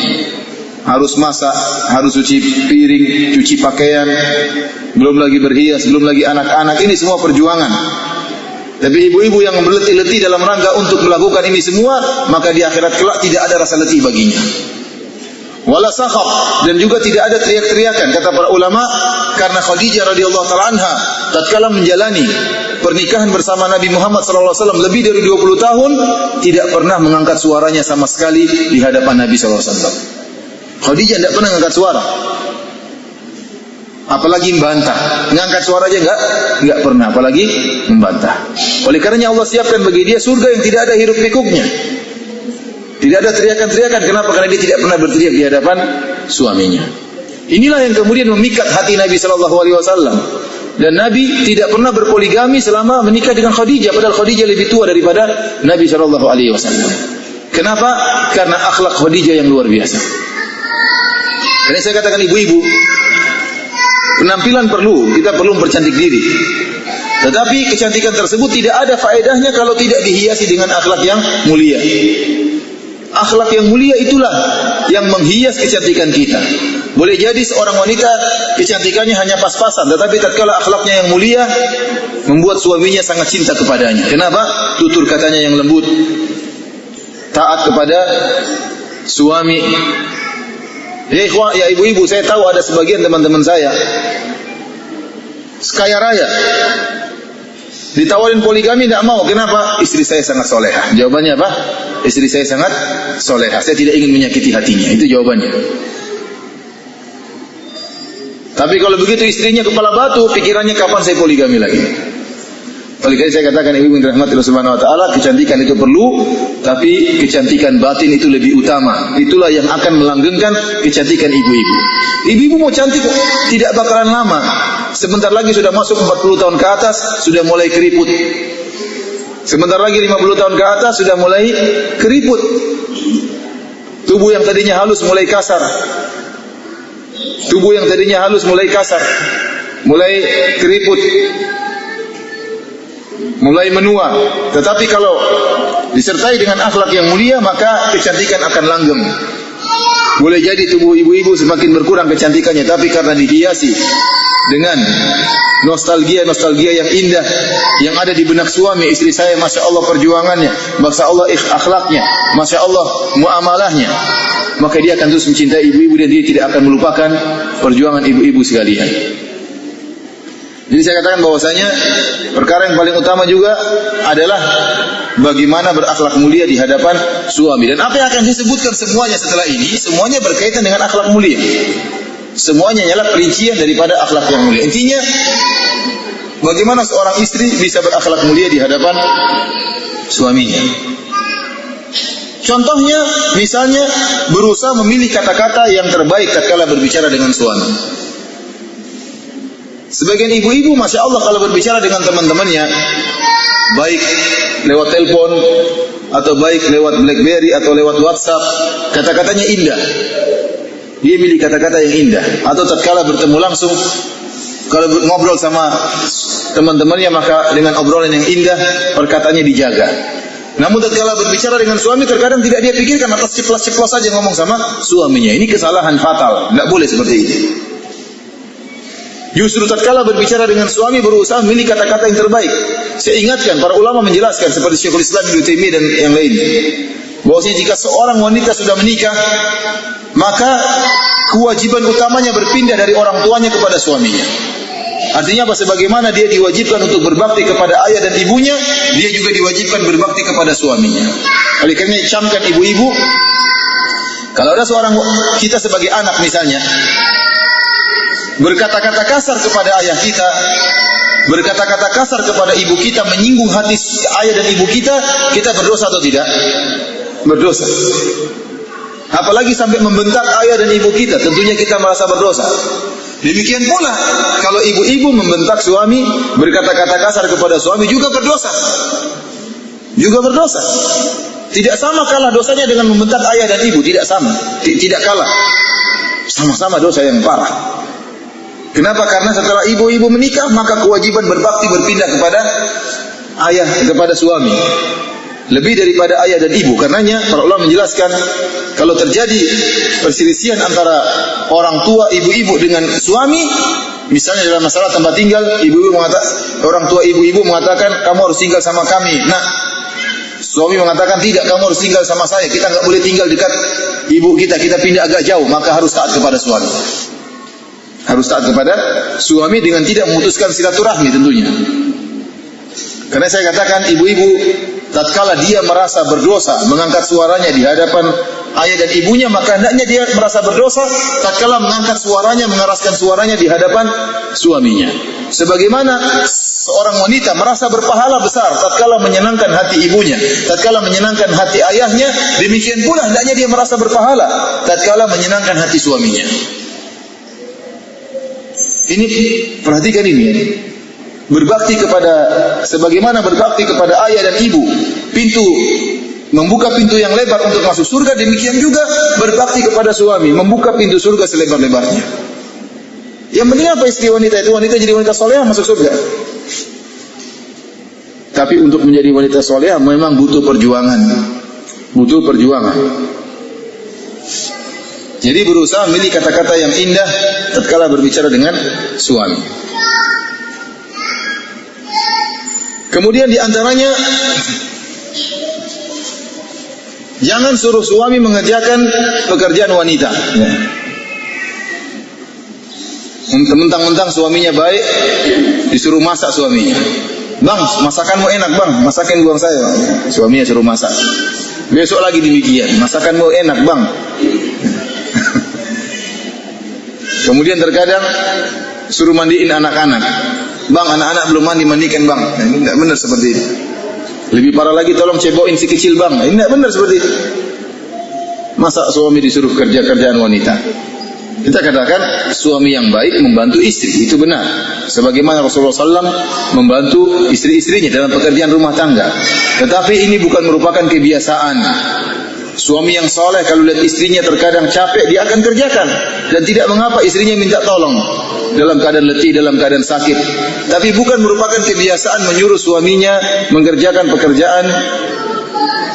Harus masak, harus cuci piring, cuci pakaian, belum lagi berhias, belum lagi anak-anak. Ini semua perjuangan. Tapi ibu-ibu yang berletih-letih dalam rangka untuk melakukan ini semua, maka di akhirat kelak tidak ada rasa letih baginya. Wala sakhab, dan juga tidak ada teriak-teriakan, kata para ulama, karena Khadijah radhiyallahu taala anha tatkala menjalani pernikahan bersama Nabi Muhammad sallallahu alaihi wasallam lebih dari 20 tahun, tidak pernah mengangkat suaranya sama sekali di hadapan Nabi sallallahu alaihi wasallam. Khadijah tidak pernah mengangkat suara, apalagi membantah. Mengangkat suara aja enggak pernah, apalagi membantah. Oleh karenanya Allah siapkan bagi dia surga yang tidak ada hiruk pikuknya, tidak ada teriakan-teriakan. Kenapa? Karena dia tidak pernah berteriak di hadapan suaminya. Inilah yang kemudian memikat hati Nabi sallallahu alaihi wasallam. Dan Nabi tidak pernah berpoligami selama menikah dengan Khadijah, padahal Khadijah lebih tua daripada Nabi sallallahu alaihi wasallam. Kenapa? Karena akhlak Khadijah yang luar biasa. Karena saya katakan ibu-ibu, penampilan kita perlu mempercantik diri. Tetapi kecantikan tersebut tidak ada faedahnya kalau tidak dihiasi dengan akhlak yang mulia. Akhlak yang mulia itulah yang menghias kecantikan kita. Boleh jadi seorang wanita kecantikannya hanya pas-pasan, tetapi tatkala akhlaknya yang mulia membuat suaminya sangat cinta kepadanya. Kenapa? Tutur katanya yang lembut, taat kepada suami. Ya ibu-ibu, saya tahu ada sebagian teman-teman saya kaya raya, ditawarin poligami tidak mau. Kenapa? Istri saya sangat solehah. Jawabannya apa? Istri saya sangat solehah, saya tidak ingin menyakiti hatinya. Itu jawabannya. Tapi kalau begitu istrinya kepala batu, pikirannya kapan saya poligami lagi. Oleh karena saya katakan ibu yang dirahmati Allah Subhanahu wa taala, kecantikan itu perlu, tapi kecantikan batin itu lebih utama. Itulah yang akan melanggengkan kecantikan ibu-ibu. Ibu-ibu mau cantik tidak bakalan lama. Sebentar lagi sudah masuk 40 tahun ke atas, sudah mulai keriput. Sebentar lagi 50 tahun ke atas sudah mulai keriput. Tubuh yang tadinya halus mulai kasar. Tubuh yang tadinya halus mulai kasar, mulai keriput, mulai menua. Tetapi kalau disertai dengan akhlak yang mulia, maka kecantikan akan langgeng. Boleh jadi tubuh ibu-ibu semakin berkurang kecantikannya, tapi karena dihiasi dengan nostalgia yang indah yang ada di benak suami, istri saya Masya Allah perjuangannya, Masya Allah akhlaknya, Masya Allah muamalahnya, maka dia akan terus mencintai ibu-ibu dan dia tidak akan melupakan perjuangan ibu-ibu sekalian. Jadi saya katakan bahwasanya perkara yang paling utama juga adalah bagaimana berakhlak mulia di hadapan suami. Dan apa yang akan disebutkan semuanya setelah ini, semuanya berkaitan dengan akhlak mulia. Semuanya ialah perincian daripada akhlak yang mulia. Intinya, bagaimana seorang istri bisa berakhlak mulia di hadapan suaminya. Contohnya, misalnya berusaha memilih kata-kata yang terbaik tatkala berbicara dengan suami. Sebagian ibu-ibu, Masya Allah, kalau berbicara dengan teman-temannya, baik lewat telepon, atau baik lewat BlackBerry, atau lewat WhatsApp, kata-katanya indah. Dia milih kata-kata yang indah. Atau tatkala bertemu langsung, kalau ngobrol sama teman-temannya, maka dengan obrolan yang indah, perkataannya dijaga. Namun tatkala berbicara dengan suami, terkadang tidak dia pikirkan, atas ceplos-ceplos saja ngomong sama suaminya. Ini kesalahan fatal. Tidak boleh seperti itu. Justru tatkala berbicara dengan suami, berusaha memilih kata-kata yang terbaik. Saya ingatkan, para ulama menjelaskan seperti Syekhul Islam Ibnu Taimiyah dan yang lain, bahwasanya jika seorang wanita sudah menikah, maka kewajiban utamanya berpindah dari orang tuanya kepada suaminya. Artinya apa? Sebagaimana dia diwajibkan untuk berbakti kepada ayah dan ibunya, dia juga diwajibkan berbakti kepada suaminya. Oleh karena camkan ibu-ibu, kalau ada seorang kita sebagai anak misalnya berkata-kata kasar kepada ayah kita, berkata-kata kasar kepada ibu kita, menyinggung hati ayah dan ibu kita, kita berdosa atau tidak? Berdosa. Apalagi sampai membentak ayah dan ibu kita, tentunya kita merasa berdosa. Demikian pula kalau ibu-ibu membentak suami, berkata-kata kasar kepada suami, juga berdosa. Juga berdosa. Tidak sama kalah dosanya dengan membentak ayah dan ibu, tidak sama. Tidak kalah. Sama-sama dosa yang parah. Kenapa? Karena setelah ibu-ibu menikah, maka kewajiban berbakti berpindah kepada ayah, kepada suami. Lebih daripada ayah dan ibu. Karenanya para ulama menjelaskan, kalau terjadi perselisihan antara orang tua ibu-ibu dengan suami, misalnya dalam masalah tempat tinggal, ibu-ibu mengatakan, orang tua ibu-ibu mengatakan, kamu harus tinggal sama kami. Nah, suami mengatakan, tidak, kamu harus tinggal sama saya. Kita nggak boleh tinggal dekat ibu kita pindah agak jauh. Maka harus taat kepada suami. Harus taat kepada suami dengan tidak memutuskan silaturahmi tentunya. Karena saya katakan, ibu-ibu tatkala dia merasa berdosa mengangkat suaranya di hadapan ayah dan ibunya, maka hendaknya dia merasa berdosa tatkala mengangkat suaranya, mengeraskan suaranya di hadapan suaminya. Sebagaimana seorang wanita merasa berpahala besar tatkala menyenangkan hati ibunya, tatkala menyenangkan hati ayahnya, demikian pula hendaknya dia merasa berpahala tatkala menyenangkan hati suaminya. Ini, perhatikan ini. Berbakti kepada, sebagaimana berbakti kepada ayah dan ibu, membuka pintu yang lebar untuk masuk surga, demikian juga berbakti kepada suami, membuka pintu surga selebar-lebarnya. Yang penting apa istri wanita itu? Wanita jadi wanita solehah masuk surga. Tapi untuk menjadi wanita solehah memang butuh perjuangan. Butuh perjuangan. Jadi berusaha memilih kata-kata yang indah tatkala berbicara dengan suami. Kemudian diantaranya, jangan suruh suami mengerjakan pekerjaan wanita. Mentang-mentang suaminya baik, disuruh masak suaminya. Bang, masakanmu enak bang, masakin buang saya. Suaminya suruh masak. Besok lagi demikian, masakanmu enak bang. Kemudian terkadang suruh mandiin anak-anak. Bang, anak-anak belum mandi, mandikan bang. Nah, ini tidak benar seperti itu. Lebih parah lagi, tolong cebokin si kecil bang. Nah, ini tidak benar seperti itu. Masa suami disuruh kerja kerjaan wanita? Kita katakan suami yang baik membantu istri, itu benar. Sebagaimana Rasulullah SAW membantu istri-istrinya dalam pekerjaan rumah tangga. Tetapi ini bukan merupakan kebiasaan. Suami yang soleh kalau lihat istrinya terkadang capek, dia akan kerjakan. Dan tidak mengapa istrinya minta tolong dalam keadaan letih, dalam keadaan sakit. Tapi bukan merupakan kebiasaan menyuruh suaminya mengerjakan pekerjaan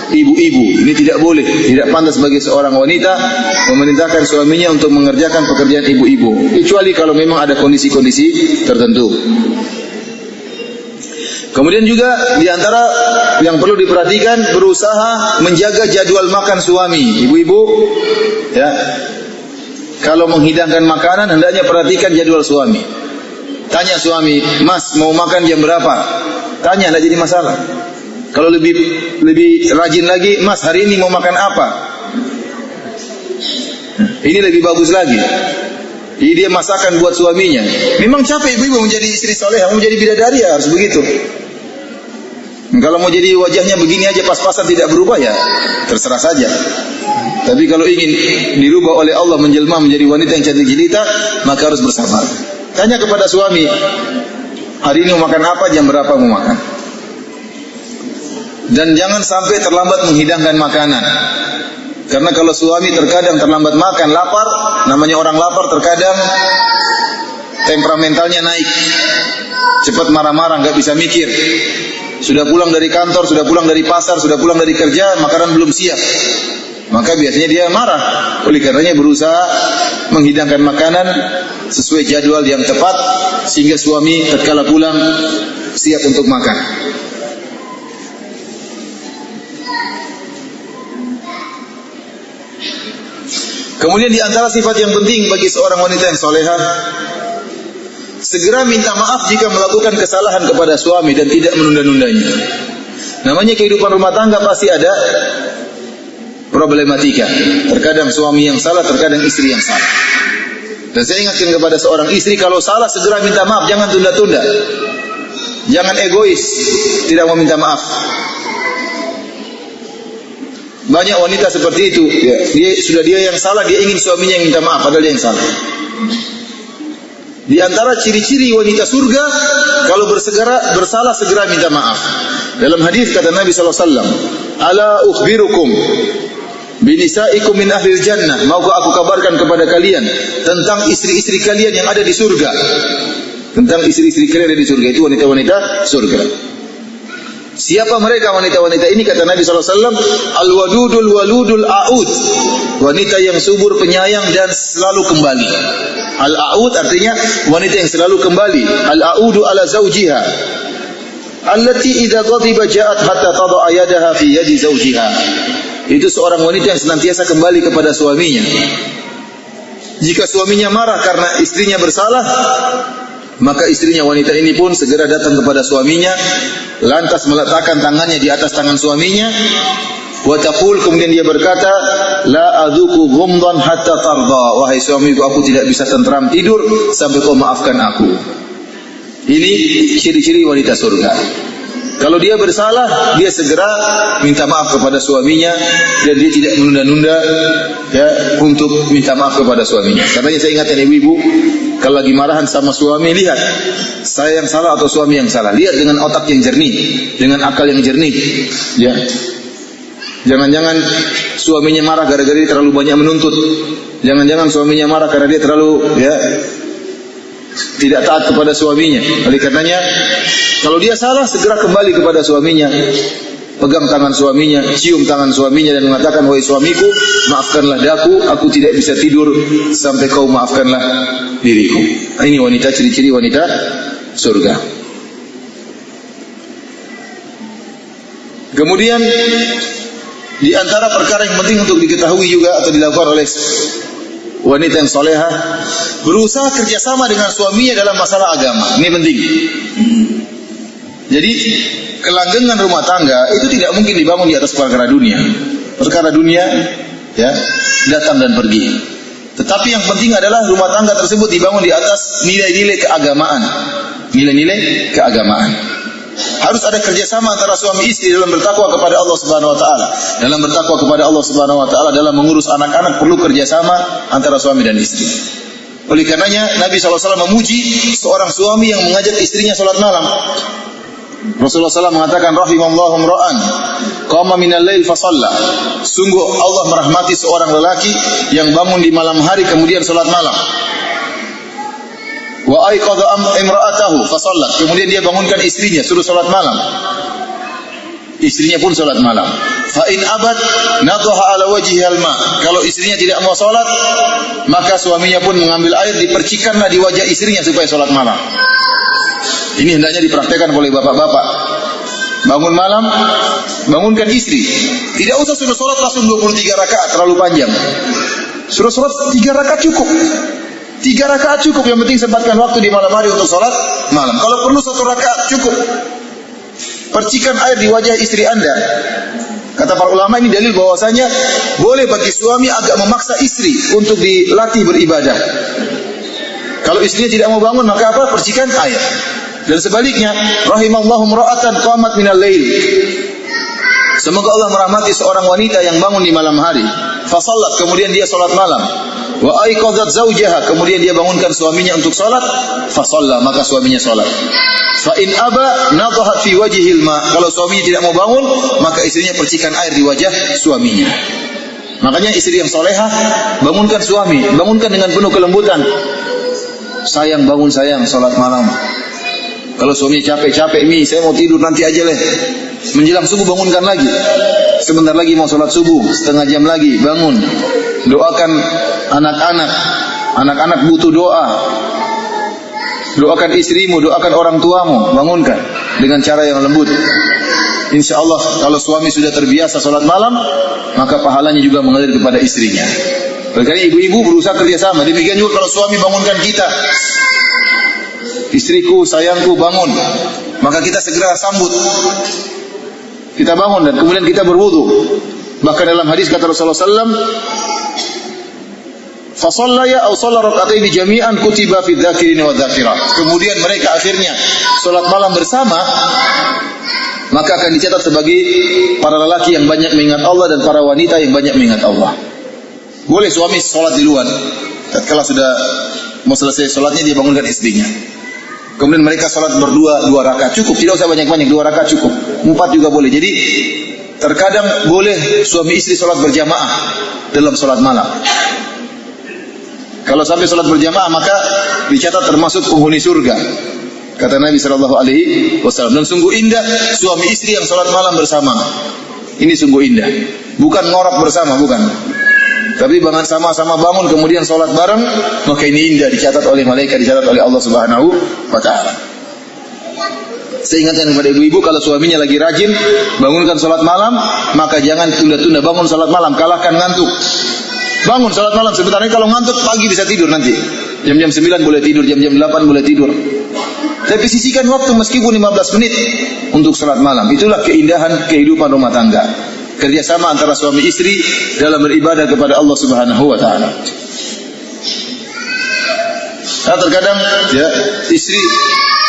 ibu-ibu. Ini tidak boleh, tidak pantas bagi seorang wanita memerintahkan suaminya untuk mengerjakan pekerjaan ibu-ibu, kecuali kalau memang ada kondisi-kondisi tertentu. Kemudian juga di antara yang perlu diperhatikan, berusaha menjaga jadwal makan suami. Ibu-ibu, ya, kalau menghidangkan makanan hendaknya perhatikan jadwal suami. Tanya suami, Mas mau makan jam berapa? Tanya, tidak jadi masalah. Kalau lebih rajin lagi, Mas hari ini mau makan apa? Ini lebih bagus lagi. Jadi dia masakan buat suaminya. Memang capek ibu-ibu menjadi istri soleh, menjadi bidadari ya harus begitu. Kalau mau jadi wajahnya begini aja pas-pasan tidak berubah ya terserah saja. Tapi kalau ingin dirubah oleh Allah menjelma menjadi wanita yang cantik jelita, maka harus bersabar. Tanya kepada suami, hari ini mau makan apa, jam berapa mau makan. Dan jangan sampai terlambat menghidangkan makanan. Karena kalau suami terkadang terlambat makan, lapar, namanya orang lapar terkadang temperamentalnya naik. Cepat marah-marah, nggak bisa mikir. Sudah pulang dari kantor, sudah pulang dari pasar, sudah pulang dari kerja, makanan belum siap. Maka biasanya dia marah. Oleh karenanya berusaha menghidangkan makanan sesuai jadwal yang tepat, sehingga suami tatkala pulang siap untuk makan. Kemudian di antara sifat yang penting bagi seorang wanita yang solehah, segera minta maaf jika melakukan kesalahan kepada suami dan tidak menunda-nundanya. Namanya kehidupan rumah tangga pasti ada problematika. Terkadang suami yang salah, terkadang istri yang salah. Dan saya ingatkan kepada seorang istri, kalau salah segera minta maaf, jangan tunda-tunda. Jangan egois, tidak mau minta maaf. Banyak wanita seperti itu, dia yang salah, dia ingin suaminya yang minta maaf, padahal dia yang salah. Di antara ciri-ciri wanita surga, kalau bersalah segera minta maaf. Dalam hadis kata Nabi SAW, Ala ukhbirukum binisaikum min ahlil jannah. Maukah aku kabarkan kepada kalian tentang istri-istri kalian yang ada di surga. Tentang istri-istri kalian yang ada di surga, itu wanita-wanita surga. Siapa mereka wanita-wanita ini? Kata Nabi SAW, Al-wadudul waludul a'ud. Wanita yang subur, penyayang dan selalu kembali. Al-a'ud artinya wanita yang selalu kembali. Al-a'udu ala zawjiha allati idza ghadiba ja'at hatta tada'a yadaha fi yadi zawjiha. Itu seorang wanita yang senantiasa kembali kepada suaminya. Jika suaminya marah karena istrinya bersalah, maka istrinya wanita ini pun segera datang kepada suaminya, lantas meletakkan tangannya di atas tangan suaminya, wa taqul, kemudian dia berkata, la adzuku ghumdan hatta tarda. Wahai suamiku, aku tidak bisa tentram tidur sampai kau maafkan aku. Ini ciri-ciri wanita surga. Kalau dia bersalah, dia segera minta maaf kepada suaminya dan dia tidak menunda-nunda ya untuk minta maaf kepada suaminya. Katanya saya ingatkan ibu-ibu, kalau lagi marahan sama suami, lihat saya yang salah atau suami yang salah. Lihat dengan otak yang jernih, dengan akal yang jernih. Ya, jangan-jangan suaminya marah gara-gara dia terlalu banyak menuntut. Jangan-jangan suaminya marah karena dia terlalu tidak taat kepada suaminya. Oleh karenanya, kalau dia salah, segera kembali kepada suaminya, pegang tangan suaminya, cium tangan suaminya dan mengatakan, wahai suamiku, maafkanlah aku tidak bisa tidur sampai kau maafkanlah diriku. Ini wanita, ciri-ciri wanita surga. Kemudian di antara perkara yang penting untuk diketahui juga atau dilakukan oleh wanita yang solehah, berusaha kerjasama dengan suaminya dalam masalah agama. Ini penting. Jadi kelanggengan rumah tangga itu tidak mungkin dibangun di atas perkara dunia. Perkara dunia ya datang dan pergi. Tetapi yang penting adalah rumah tangga tersebut dibangun di atas nilai-nilai keagamaan, nilai-nilai keagamaan. Harus ada kerjasama antara suami istri dalam bertakwa kepada Allah Subhanahu Wa Taala. Dalam bertakwa kepada Allah Subhanahu Wa Taala, dalam mengurus anak-anak perlu kerjasama antara suami dan istri. Oleh karenanya Nabi SAW memuji seorang suami yang mengajak istrinya sholat malam. Rasulullah SAW mengatakan, rahimallahu imra'an qama minal lail fa shalla. Sungguh Allah merahmati seorang lelaki yang bangun di malam hari kemudian sholat malam. Wa aiqadha imra'atahu fa shallat. Kemudian dia bangunkan istrinya, suruh sholat malam. Istrinya pun sholat malam. Fa in abad nadaha ala wajhiha al-ma. Kalau istrinya tidak mau sholat, maka suaminya pun mengambil air, dipercikanlah di wajah istrinya supaya sholat malam. Ini hendaknya dipraktekkan oleh bapak-bapak. Bangun malam, bangunkan istri. Tidak usah suruh sholat langsung 23 rakaat, terlalu panjang. Suruh sholat 3 rakaat cukup. 3 rakaat cukup, yang penting sempatkan waktu di malam hari untuk sholat malam. Kalau perlu 1 rakaat cukup. Percikan air di wajah istri Anda. Kata para ulama, ini dalil bahwasanya boleh bagi suami agak memaksa istri untuk dilatih beribadah. Kalau istrinya tidak mau bangun, maka apa? Percikan air. Dan sebaliknya, rahimallahu imra'atan qamat minal lail. Semoga Allah merahmati seorang wanita yang bangun di malam hari. Fa shallat, kemudian dia salat malam. Wa aiqadzat zaujaha, kemudian dia bangunkan suaminya untuk salat. Fa shalla, maka suaminya salat. Fa in aba nadahat fi wajhil ma. Kalau suaminya tidak mau bangun, maka istrinya percikan air di wajah suaminya. Makanya istri yang solehah bangunkan suami, bangunkan dengan penuh kelembutan. Sayang, bangun sayang, salat malam. Kalau suami capek-capek, Mi, saya mau tidur nanti aja leh. Menjelang subuh bangunkan lagi. Sebentar lagi mau sholat subuh, setengah jam lagi bangun. Doakan anak-anak. Anak-anak butuh doa. Doakan istrimu, doakan orang tuamu, bangunkan dengan cara yang lembut. Insya Allah kalau suami sudah terbiasa sholat malam, maka pahalanya juga mengalir kepada istrinya. Karena ibu-ibu berusaha kerjasama. Demikian juga kalau suami bangunkan kita. Istriku, sayangku, bangun. Maka kita segera sambut. Kita bangun dan kemudian kita berwudu. Bahkan dalam hadis kata Rasulullah SAW, fasallaya aw shalla rak'ataini jami'an kutiba fi dzakirin wa dzakirat. Kemudian mereka akhirnya salat malam bersama, maka akan dicatat sebagai para lelaki yang banyak mengingat Allah dan para wanita yang banyak mengingat Allah. Boleh suami salat di luar. Tatkala sudah mau selesai salatnya, dia bangunkan istrinya. Kemudian mereka salat berdua 2 rakaat cukup, tidak usah banyak-banyak, 2 rakaat cukup. 4 juga boleh. Jadi terkadang boleh suami istri salat berjamaah dalam salat malam. Kalau sampai salat berjamaah maka dicatat termasuk penghuni surga. Kata Nabi sallallahu alaihi wasallam. Dan sungguh indah suami istri yang salat malam bersama. Ini sungguh indah. Bukan ngorak bersama, bukan. Tapi bangun sama-sama bangun kemudian sholat bareng, maka ini indah, dicatat oleh malaikat, dicatat oleh Allah Subhanahu wa Ta'ala. Saya ingatkan kepada ibu-ibu, kalau suaminya lagi rajin bangunkan sholat malam, maka jangan tunda-tunda bangun sholat malam, kalahkan ngantuk. Bangun sholat malam sebentar, kalau ngantuk pagi bisa tidur nanti. Jam-jam 9 boleh tidur, jam-jam 8 boleh tidur. Tapi sisihkan waktu meskipun 15 menit untuk sholat malam. Itulah keindahan kehidupan rumah tangga. Kerjasama antara suami istri dalam beribadah kepada Allah Subhanahu wa Ta'ala. Nah, terkadang ya istri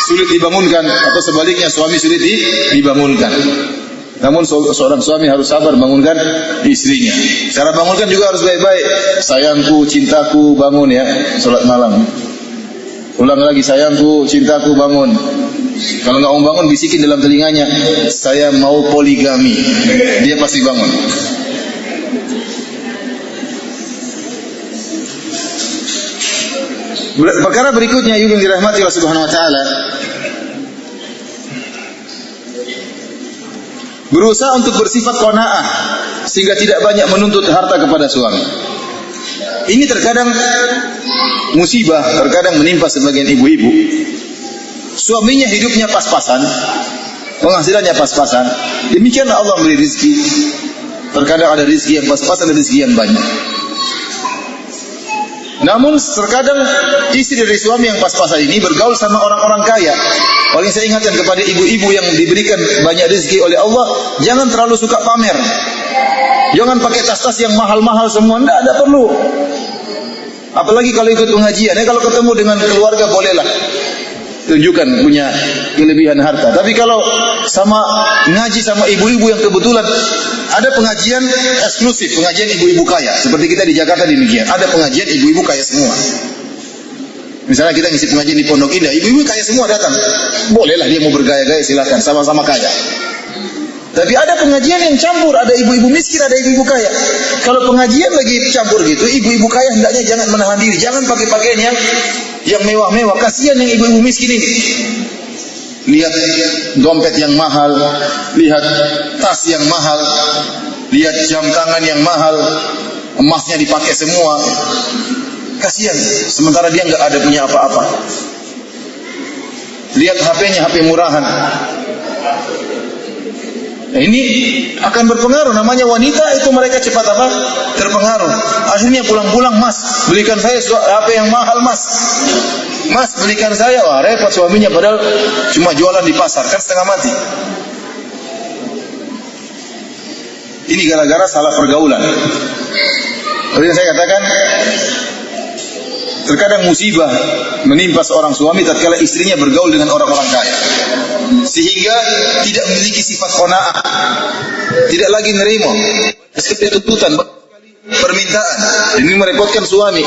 sulit dibangunkan atau sebaliknya suami sulit dibangunkan. Namun seorang suami harus sabar bangunkan istrinya. Cara bangunkan juga harus baik-baik. Sayangku, cintaku, bangun ya, salat malam. Ulang lagi, sayangku, cintaku, bangun. Kalau nggak mau bangun, bisikin dalam telinganya, saya mau poligami. Dia pasti bangun. Perkara berikutnya yang dirahmati Allah Subhanahu Wa Taala, berusaha untuk bersifat qanaah sehingga tidak banyak menuntut harta kepada suami. Ini terkadang musibah, terkadang menimpa sebagian ibu-ibu. Suaminya hidupnya pas-pasan, penghasilannya pas-pasan. Demikianlah Allah memberi rezeki. Terkadang ada rezeki yang pas-pasan, ada rezeki yang banyak. Namun terkadang istri dari suami yang pas-pasan ini bergaul sama orang-orang kaya. Paling saya ingatkan kepada ibu-ibu yang diberikan banyak rezeki oleh Allah, jangan terlalu suka pamer. Jangan pakai tas-tas yang mahal-mahal semua, enggak ada perlu. Apalagi kalau ikut pengajian, kalau ketemu dengan keluarga bolehlah. tunjukkan punya kelebihan harta. Tapi kalau sama ngaji sama ibu-ibu yang kebetulan ada pengajian eksklusif, pengajian ibu-ibu kaya. Seperti kita di Jakarta demikian. Ada pengajian ibu-ibu kaya semua. Misalnya kita ngisi pengajian di Pondok Indah, ibu-ibu kaya semua datang. Bolehlah dia mau bergaya-gaya, silakan, sama-sama kaya. Tapi ada pengajian yang campur, ada ibu-ibu miskin, ada ibu-ibu kaya. Kalau pengajian lagi campur gitu, ibu-ibu kaya hendaknya jangan menahan diri, jangan pakai pakaian yang mewah-mewah. Kasihan yang ibu-ibu miskin ini. Lihat dompet yang mahal, lihat tas yang mahal, lihat jam tangan yang mahal, emasnya dipakai semua. Kasihan, sementara dia nggak ada punya apa-apa. Lihat HP-nya, HP murahan. Nah, ini akan berpengaruh. Namanya wanita itu mereka cepat apa? Terpengaruh. Akhirnya pulang-pulang, Mas, belikan saya HP yang mahal, Mas. Mas, belikan saya. Wah, repot suaminya padahal cuma jualan di pasar, kan setengah mati. Ini gara-gara salah pergaulan. Seperti yang saya katakan, terkadang musibah menimpa seorang suami tatkala istrinya bergaul dengan orang-orang kaya, sehingga tidak memiliki sifat qanaah, tidak lagi nerima, seperti tuntutan, permintaan. Ini merepotkan suami.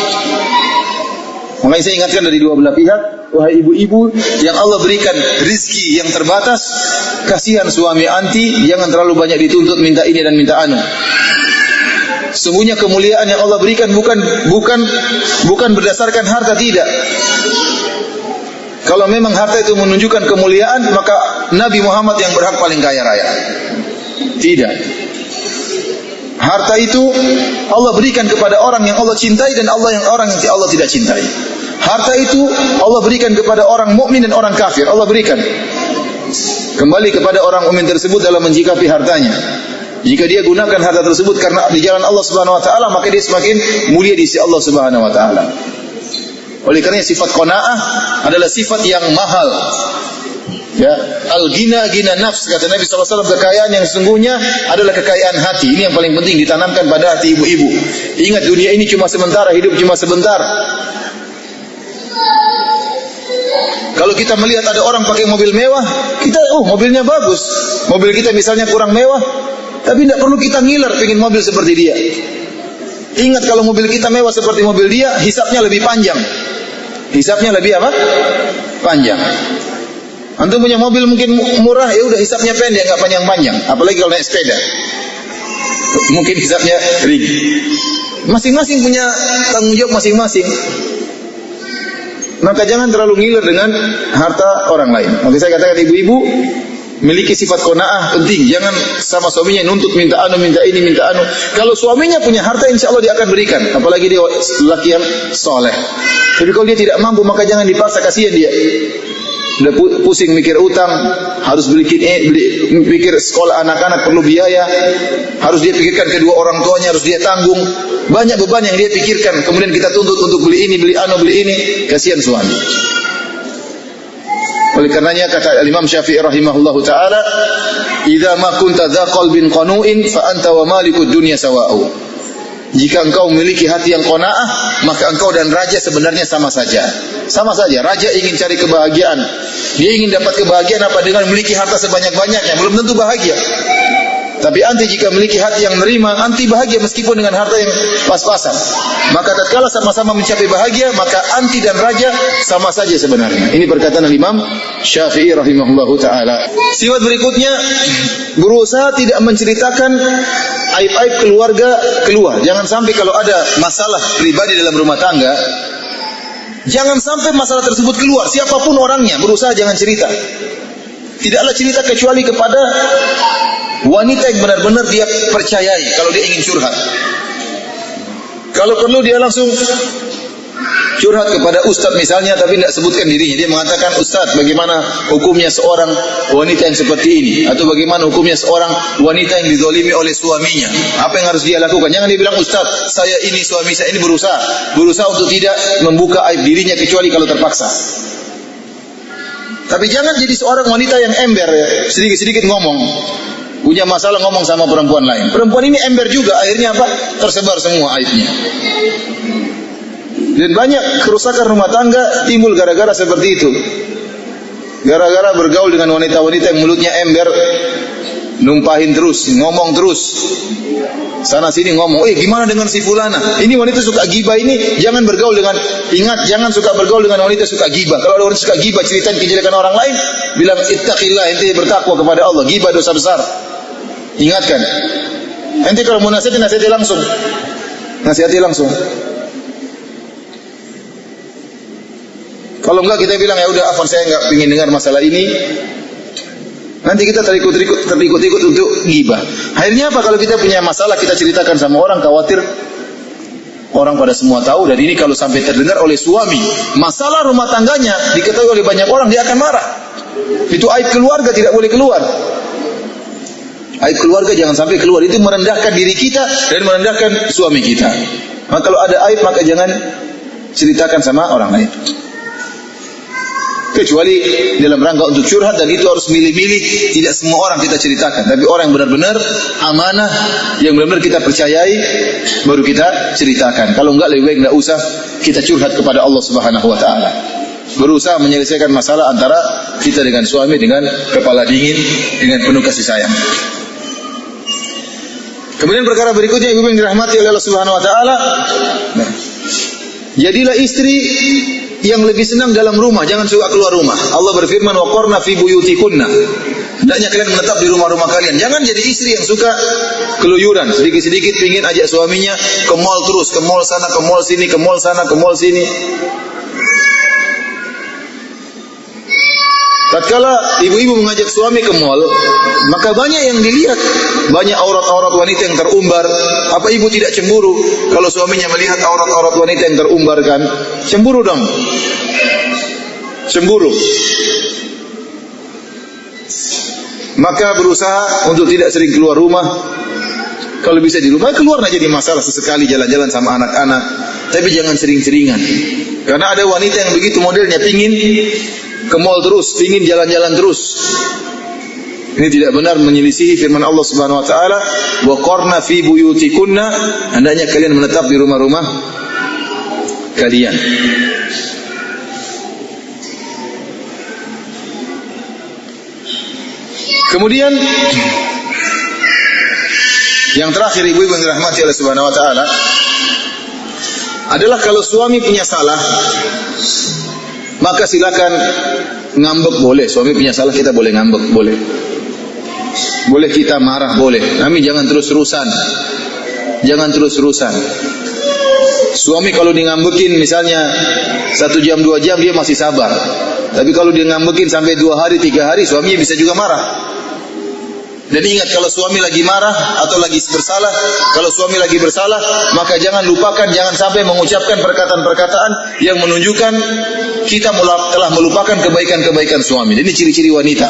Makanya saya ingatkan dari dua belah pihak, wahai ibu-ibu yang Allah berikan rizki yang terbatas, kasihan suami anti, jangan terlalu banyak dituntut minta ini dan minta anu. Sungguhnya kemuliaan yang Allah berikan bukan berdasarkan harta, tidak. Kalau memang harta itu menunjukkan kemuliaan, maka Nabi Muhammad yang berhak paling kaya raya. Tidak. Harta itu Allah berikan kepada orang yang Allah cintai dan orang yang Allah tidak cintai. Harta itu Allah berikan kepada orang mukmin dan orang kafir. Allah berikan. Kembali kepada orang mukmin tersebut dalam menjikapi hartanya. Jika dia gunakan harta tersebut karena di jalan Allah Subhanahu wa taala, maka dia semakin mulia di sisi Allah Subhanahu wa taala. Oleh karena sifat qanaah adalah sifat yang mahal. Ya, al-ghina ghina nafs, kata Nabi SAW, kekayaan yang sesungguhnya adalah kekayaan hati. Ini yang paling penting ditanamkan pada hati ibu-ibu. Ingat, dunia ini cuma sementara, hidup cuma sebentar. Kalau kita melihat ada orang pakai mobil mewah, kita mobilnya bagus. Mobil kita misalnya kurang mewah, tapi tidak perlu kita ngiler pengen mobil seperti dia. Ingat, kalau mobil kita mewah seperti mobil dia, hisapnya lebih panjang. Hisapnya lebih apa? Panjang. Antum punya mobil mungkin murah, ya udah hisapnya pendek, nggak panjang-panjang. Apalagi kalau naik sepeda, mungkin hisapnya ring. Masing-masing punya tanggung jawab masing-masing. Maka jangan terlalu ngiler dengan harta orang lain. Maka saya katakan ibu-ibu miliki sifat qanaah penting. Jangan sama suaminya nuntut minta anu, minta ini, minta anu. Kalau suaminya punya harta, insya Allah dia akan berikan. Apalagi dia laki yang soleh. Tapi kalau dia tidak mampu, maka jangan dipaksa, kasihan dia. Sudah pusing mikir utang, harus pikir sekolah anak-anak perlu biaya, harus dia pikirkan kedua orang tuanya, harus dia tanggung. Banyak beban yang dia pikirkan. Kemudian kita tuntut untuk beli ini, beli anu, beli ini. Kasihan suami. Oleh karenanya kata Imam Syafi'i rahimahullahu taala, "Idza ma kunta dza qalbin qanu'in fa anta wa malikud dunya sawa'u." Jika engkau memiliki hati yang qanaah, maka engkau dan raja sebenarnya sama saja. Sama saja. Raja ingin cari kebahagiaan. Dia ingin dapat kebahagiaan apa? Dengan memiliki harta sebanyak-banyaknya. Belum tentu bahagia. Tapi anti jika memiliki hati yang nerima, anti bahagia meskipun dengan harta yang pas-pasan. Maka tatkala sama-sama mencapai bahagia, maka anti dan raja sama saja sebenarnya. Ini perkataan Imam Syafi'i rahimahullahu taala. Sifat berikutnya, berusaha tidak menceritakan aib-aib keluarga keluar. Jangan sampai kalau ada masalah pribadi dalam rumah tangga, jangan sampai masalah tersebut keluar. Siapapun orangnya, berusaha jangan cerita. Tidaklah cerita kecuali kepada wanita yang benar-benar dia percayai kalau dia ingin curhat. Kalau perlu dia langsung curhat kepada ustaz misalnya, tapi tidak sebutkan dirinya. Dia mengatakan, "Ustaz, bagaimana hukumnya seorang wanita yang seperti ini? Atau bagaimana hukumnya seorang wanita yang dizalimi oleh suaminya? Apa yang harus dia lakukan?" Jangan dia bilang, "Ustaz, saya ini, suami saya ini berusaha untuk tidak membuka aib dirinya kecuali kalau terpaksa." Tapi jangan jadi seorang wanita yang ember, ya, sedikit-sedikit ngomong. Punya masalah ngomong sama perempuan lain. Perempuan ini ember juga, akhirnya apa? Tersebar semua aibnya. Dan banyak kerusakan rumah tangga timbul gara-gara seperti itu. Gara-gara bergaul dengan wanita-wanita yang mulutnya ember, numpahin terus, ngomong terus. Sana sini ngomong, gimana dengan si fulana? Ini wanita suka gibah ini, jangan bergaul dengan, ingat, jangan suka bergaul dengan wanita suka gibah. Kalau ada wanita suka gibah, ceritain kejelekan orang lain, bilang ittaqillah, ente bertakwa kepada Allah, gibah dosa besar. Ingatkan. Ente kalau mau nasihati langsung. Nasihati langsung. Kalau enggak kita bilang, ya udah afwan, saya enggak ingin dengar masalah ini. Nanti kita terikut-ikut untuk gibah. Akhirnya apa? Kalau kita punya masalah, kita ceritakan sama orang, khawatir orang pada semua tahu. Dan ini kalau sampai terdengar oleh suami, masalah rumah tangganya diketahui oleh banyak orang, dia akan marah. Itu aib keluarga, tidak boleh keluar. Aib keluarga jangan sampai keluar. Itu merendahkan diri kita dan merendahkan suami kita. Maka kalau ada aib, maka jangan ceritakan sama orang lain. Kecuali dalam rangka untuk curhat, dan itu harus milih-milih. Tidak semua orang kita ceritakan, tapi orang yang benar-benar amanah, yang benar-benar kita percayai, baru kita ceritakan. Kalau enggak, lebih baik enggak usah kita curhat kepada Allah Subhanahu wa taala. Berusaha menyelesaikan masalah antara kita dengan suami dengan kepala dingin, dengan penuh kasih sayang. Kemudian perkara berikutnya, ibu yang dirahmati oleh Allah Subhanahu wa taala, jadilah istri yang lebih senang dalam rumah, jangan suka keluar rumah. Allah berfirman, wa qarna fi buyutikunna. Hendaknya kalian menetap di rumah-rumah kalian. Jangan jadi istri yang suka keluyuran, sedikit-sedikit pingin ajak suaminya ke mall terus, ke mall sana, ke mall sini, ke mall sana, ke mall sini. Tatkala ibu-ibu mengajak suami ke mall, maka banyak yang dilihat, banyak aurat-aurat wanita yang terumbar. Apa ibu tidak cemburu kalau suaminya melihat aurat-aurat wanita yang terumbar kan? Cemburu dong. Cemburu. Maka berusaha untuk tidak sering keluar rumah. Kalau bisa di rumah, keluar aja di masalah sesekali jalan-jalan sama anak-anak. Tapi jangan sering-seringan. Karena ada wanita yang begitu modelnya, pingin ke mall terus, ingin jalan-jalan terus. Ini tidak benar, menyelisihi firman Allah Subhanahu wa taala, wa qarna fi buyutikunna, hendaknya kalian menetap di rumah-rumah kalian. Kemudian yang terakhir, ibu-ibu yang dirahmati oleh Subhanahu wa taala, adalah kalau suami punya salah, maka silakan ngambek, boleh. Suami punya salah, kita boleh ngambek, boleh. Boleh kita marah, boleh. Tapi jangan terus-terusan. Jangan terus-terusan. Suami kalau di ngambekin misalnya 1 jam 2 jam dia masih sabar. Tapi kalau dia ngambekin sampai 2 hari 3 hari, suaminya bisa juga marah. Dan ingat, kalau suami lagi marah atau lagi bersalah, kalau suami lagi bersalah, maka jangan lupakan, jangan sampai mengucapkan perkataan-perkataan yang menunjukkan kita telah melupakan kebaikan-kebaikan suami. Ini ciri-ciri wanita.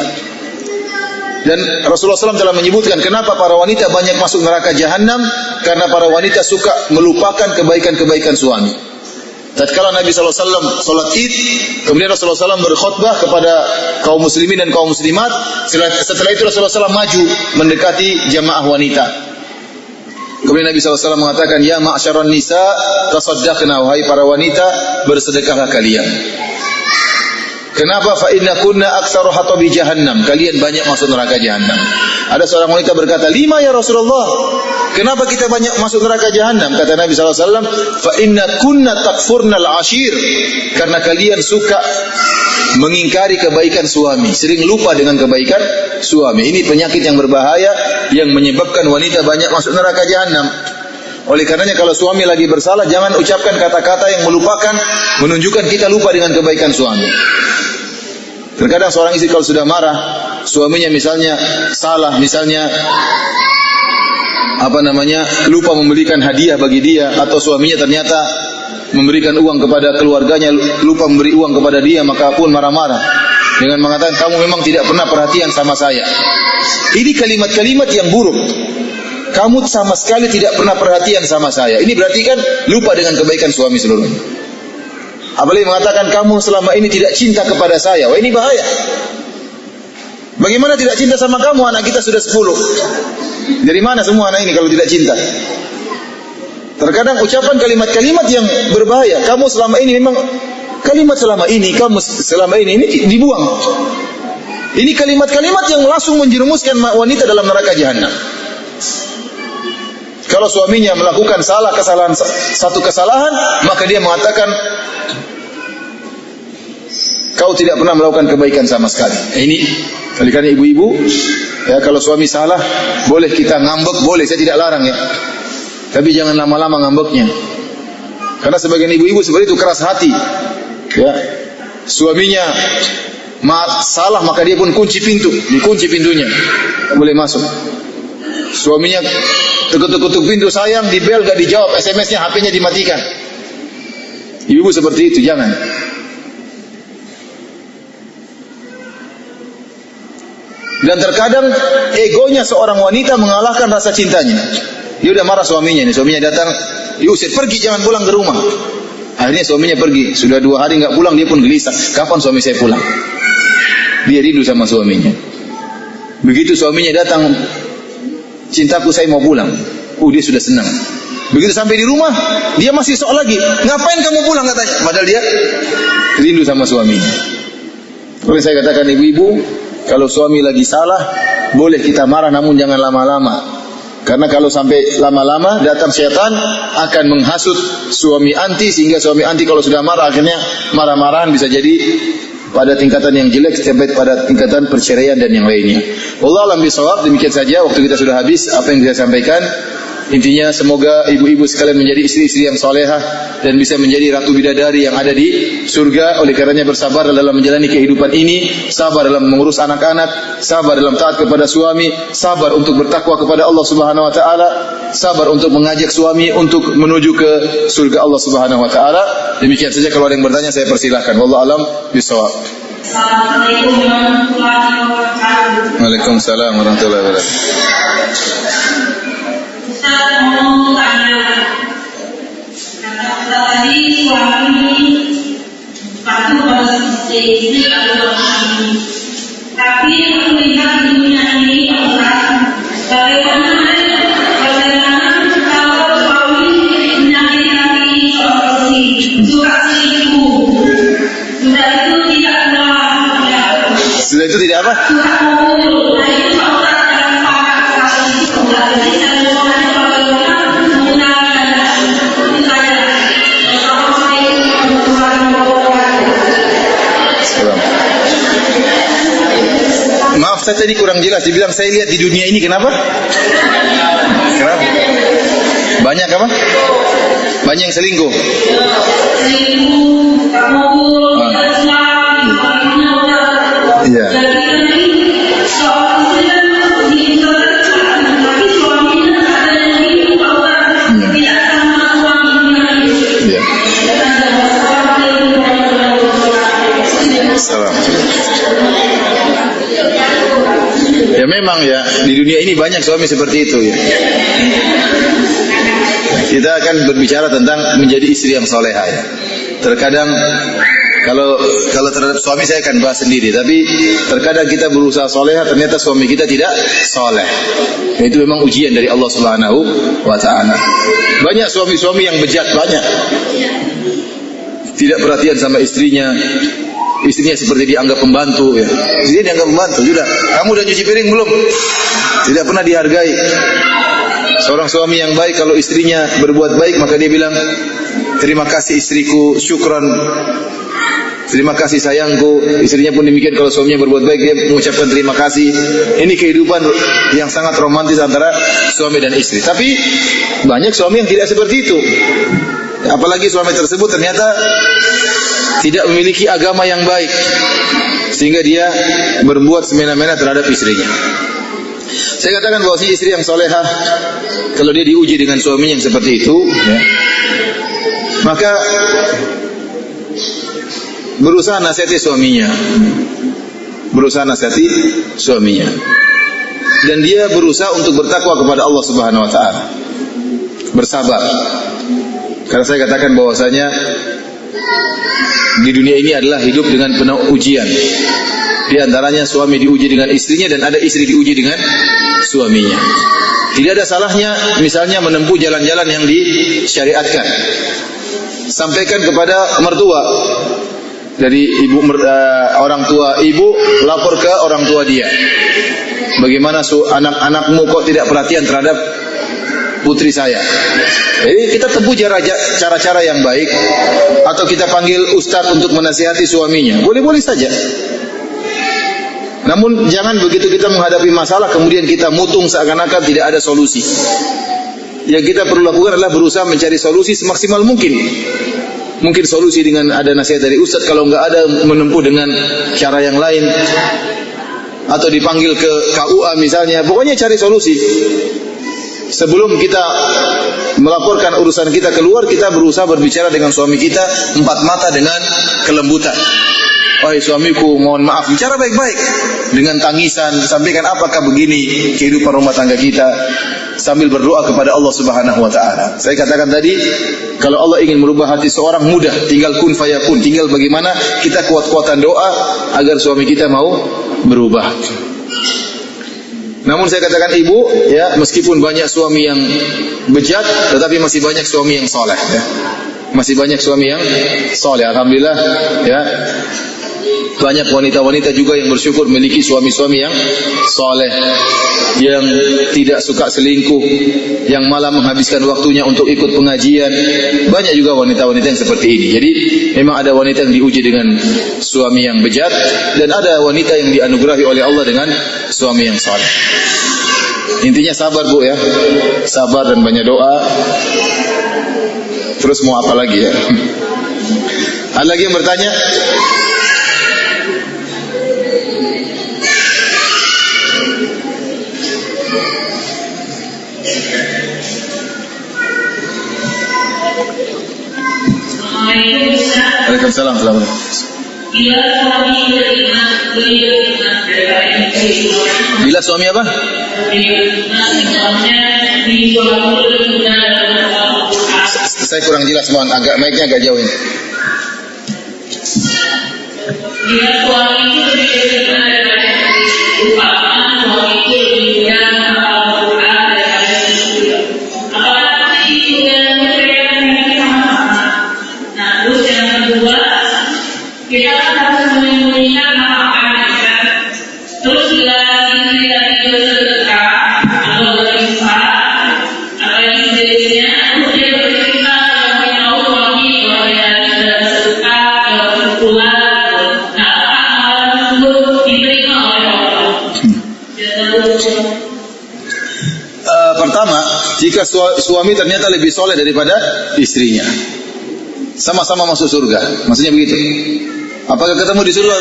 Dan Rasulullah SAW telah menyebutkan kenapa para wanita banyak masuk neraka jahanam, karena para wanita suka melupakan kebaikan-kebaikan suami. Tatkala Nabi SAW salat Id, kemudian Rasulullah SAW berkhutbah kepada kaum muslimin dan kaum muslimat. Setelah itu Rasulullah SAW maju mendekati jamaah wanita. Kemudian Nabi SAW mengatakan, ya ma'syaran nisa tasaddaqna, wahai para wanita, bersedekahlah kalian. Kenapa? Fa inna kunna aktsaru hatabi jahannam, kalian banyak masuk neraka jahannam. Ada seorang wanita berkata, 5 ya Rasulullah, kenapa kita banyak masuk neraka jahannam? Kata Nabi SAW, fa inna kunna takfurnal ashir, karena kalian suka mengingkari kebaikan suami, sering lupa dengan kebaikan suami. Ini penyakit yang berbahaya yang menyebabkan wanita banyak masuk neraka jahannam. Oleh karenanya kalau suami lagi bersalah, jangan ucapkan kata-kata yang melupakan, menunjukkan kita lupa dengan kebaikan suami. Terkadang seorang istri kalau sudah marah, suaminya misalnya salah, misalnya lupa membelikan hadiah bagi dia, atau suaminya ternyata memberikan uang kepada keluarganya, lupa memberi uang kepada dia, maka pun marah-marah dengan mengatakan, kamu memang tidak pernah perhatian sama saya. Ini kalimat-kalimat yang buruk. Kamu sama sekali tidak pernah perhatian sama saya. Ini berarti kan lupa dengan kebaikan suami seluruhnya. Apalagi mengatakan, kamu selama ini tidak cinta kepada saya. Wah, ini bahaya. Bagaimana tidak cinta sama kamu? Anak kita sudah 10. Dari mana semua anak ini kalau tidak cinta? Terkadang ucapan kalimat-kalimat yang berbahaya. Kamu selama ini memang, kalimat selama ini, kamu selama ini dibuang. Ini kalimat-kalimat yang langsung menjerumuskan wanita dalam neraka jahanam. Kalau suaminya melakukan satu kesalahan, maka dia mengatakan, kau tidak pernah melakukan kebaikan sama sekali. Ini kali-kali ibu-ibu, ya, kalau suami salah, boleh kita ngambek, boleh, saya tidak larang ya. Tapi jangan lama-lama ngambeknya. Karena sebagian ibu-ibu seperti itu, keras hati. Ya, suaminya salah, maka dia pun dikunci pintunya, tak boleh masuk. Suaminya ketuk-ketuk pintu, sayang, di bel gak dijawab, SMS-nya, HP-nya dimatikan. Ibu seperti itu, jangan. Dan terkadang egonya seorang wanita mengalahkan rasa cintanya. Dia udah marah suaminya datang, diusir, pergi, jangan pulang ke rumah. Akhirnya suaminya pergi, sudah 2 hari gak pulang, dia pun gelisah, kapan suami saya pulang? Dia rindu sama suaminya. Begitu suaminya datang, cintaku, saya mau pulang. Dia sudah senang. Begitu sampai di rumah, dia masih sok lagi. Ngapain kamu pulang, katanya. Padahal dia rindu sama suaminya. Oleh saya katakan ibu-ibu, kalau suami lagi salah, boleh kita marah, namun jangan lama-lama. Karena kalau sampai lama-lama, datang syaitan akan menghasut suami anti, sehingga suami anti kalau sudah marah, akhirnya marah-marahan bisa jadi pada tingkatan yang jelek sampai pada tingkatan perceraian dan yang lainnya. Wallahu a'lam bishawab. Demikian saja, waktu kita sudah habis. Apa yang saya sampaikan, intinya semoga ibu-ibu sekalian menjadi istri-istri yang salehah dan bisa menjadi ratu bidadari yang ada di surga. Oleh karenanya bersabar dalam menjalani kehidupan ini, sabar dalam mengurus anak-anak, sabar dalam taat kepada suami, sabar untuk bertakwa kepada Allah Subhanahu wa taala, sabar untuk mengajak suami untuk menuju ke surga Allah Subhanahu wa taala. Demikian saja, kalau ada yang bertanya saya persilahkan. Wallahu a'lam bishawab. Assalamualaikum warahmatullahi wabarakatuh. Waalaikumsalam warahmatullahi wabarakatuh. Ustaz mau tanya, kata tadi suami patuh pada istri atau suami, tapi melihat di dunia ini bagaimana kalau suami menyakiti istri, suka selingkuh, sudah itu tidak pulang, Sudah itu tidak apa? sudah kumpul, nah itu orang dalam para itu Maaf, saya tadi kurang jelas. Dibilang saya lihat di dunia ini, kenapa? Kenapa? Banyak apa? Banyak yang selingkuh. Iya. Salam. Ya memang ya, di dunia ini banyak suami seperti itu ya. Kita akan berbicara tentang menjadi istri yang solehah ya. Terkadang kalau terhadap suami saya akan bahas sendiri, tapi terkadang kita berusaha solehah, ternyata suami kita tidak soleh. Itu memang ujian dari Allah Subhanahu wa taala. Banyak suami-suami yang bejat, banyak. Tidak perhatian sama istrinya. Istrinya seperti dianggap pembantu ya. Dia dianggap pembantu, sudah. Kamu udah cuci piring belum? Tidak pernah dihargai. Seorang suami yang baik, kalau istrinya berbuat baik, maka dia bilang, terima kasih istriku, syukran, terima kasih sayangku. Istrinya pun demikian, kalau suaminya berbuat baik, dia mengucapkan terima kasih. Ini kehidupan yang sangat romantis antara suami dan istri. Tapi banyak suami yang tidak seperti itu. Apalagi suami tersebut ternyata tidak memiliki agama yang baik, sehingga dia berbuat semena-mena terhadap istrinya. Saya katakan bahwa si istri yang solehah, kalau dia diuji dengan suaminya yang seperti itu ya, maka berusaha nasihati suaminya, dan dia berusaha untuk bertakwa kepada Allah Subhanahu wa taala, bersabar. Karena saya katakan bahwasanya di dunia ini adalah hidup dengan penuh ujian. Di antaranya suami diuji dengan istrinya, dan ada istri diuji dengan suaminya. Tidak ada salahnya misalnya menempuh jalan-jalan yang disyariatkan. Sampaikan kepada mertua, dari orang tua ibu lapor ke orang tua dia. Bagaimana anak-anakmu kok tidak perhatian terhadap putri saya? Jadi kita tempuh cara-cara yang baik, atau kita panggil ustadz untuk menasihati suaminya. Boleh-boleh saja. Namun jangan begitu kita menghadapi masalah kemudian kita mutung seakan-akan tidak ada solusi. Yang kita perlu lakukan adalah berusaha mencari solusi semaksimal mungkin. Mungkin solusi dengan ada nasihat dari ustadz, kalau enggak ada menempuh dengan cara yang lain, atau dipanggil ke KUA misalnya. Pokoknya cari solusi. Sebelum kita melaporkan urusan kita keluar, kita berusaha berbicara dengan suami kita empat mata dengan kelembutan. Wahai suamiku, mohon maaf, bicara baik-baik dengan tangisan, sampaikan apakah begini kehidupan rumah tangga kita, sambil berdoa kepada Allah Subhanahu wa taala. Saya katakan tadi, kalau Allah ingin merubah hati seorang mudah, tinggal kun fayakun, tinggal bagaimana kita kuat-kuatan doa agar suami kita mau berubah. Namun saya katakan ibu, ya, meskipun banyak suami yang bejat, tetapi masih banyak suami yang soleh, ya. Masih banyak suami yang soleh, alhamdulillah, ya. Banyak wanita-wanita juga yang bersyukur memiliki suami-suami yang soleh, yang tidak suka selingkuh, yang malah menghabiskan waktunya untuk ikut pengajian. Banyak juga wanita-wanita yang seperti ini. Jadi memang ada wanita yang diuji dengan suami yang bejat, dan ada wanita yang dianugerahi oleh Allah dengan suami yang soleh. Intinya sabar bu, ya, sabar dan banyak doa. Terus mau apa lagi, ya? Ada lagi yang bertanya? Waalaikumsalam. Bila suami apa? Saya kurang jelas, mohon mic-nya agak jauh ini. Bila suami itu lebih beriman daripada istri, umpama suami itu lebih mudah menghafal Quran daripada istri. Apakah istri juga memberikan ini sama-sama? Nah, terus yang kedua, kita harus menyembunyikan apa-apa kita. Terus bila istri tadi bersedekah atau berinfak, atau yang sejenisnya, terus dia bercerita yang beritahu suami bahwa dia sudah bersedekah atau berpulang. Pertama, jika suami ternyata lebih soleh daripada istrinya, sama-sama masuk surga, maksudnya begitu. Apakah ketemu di surga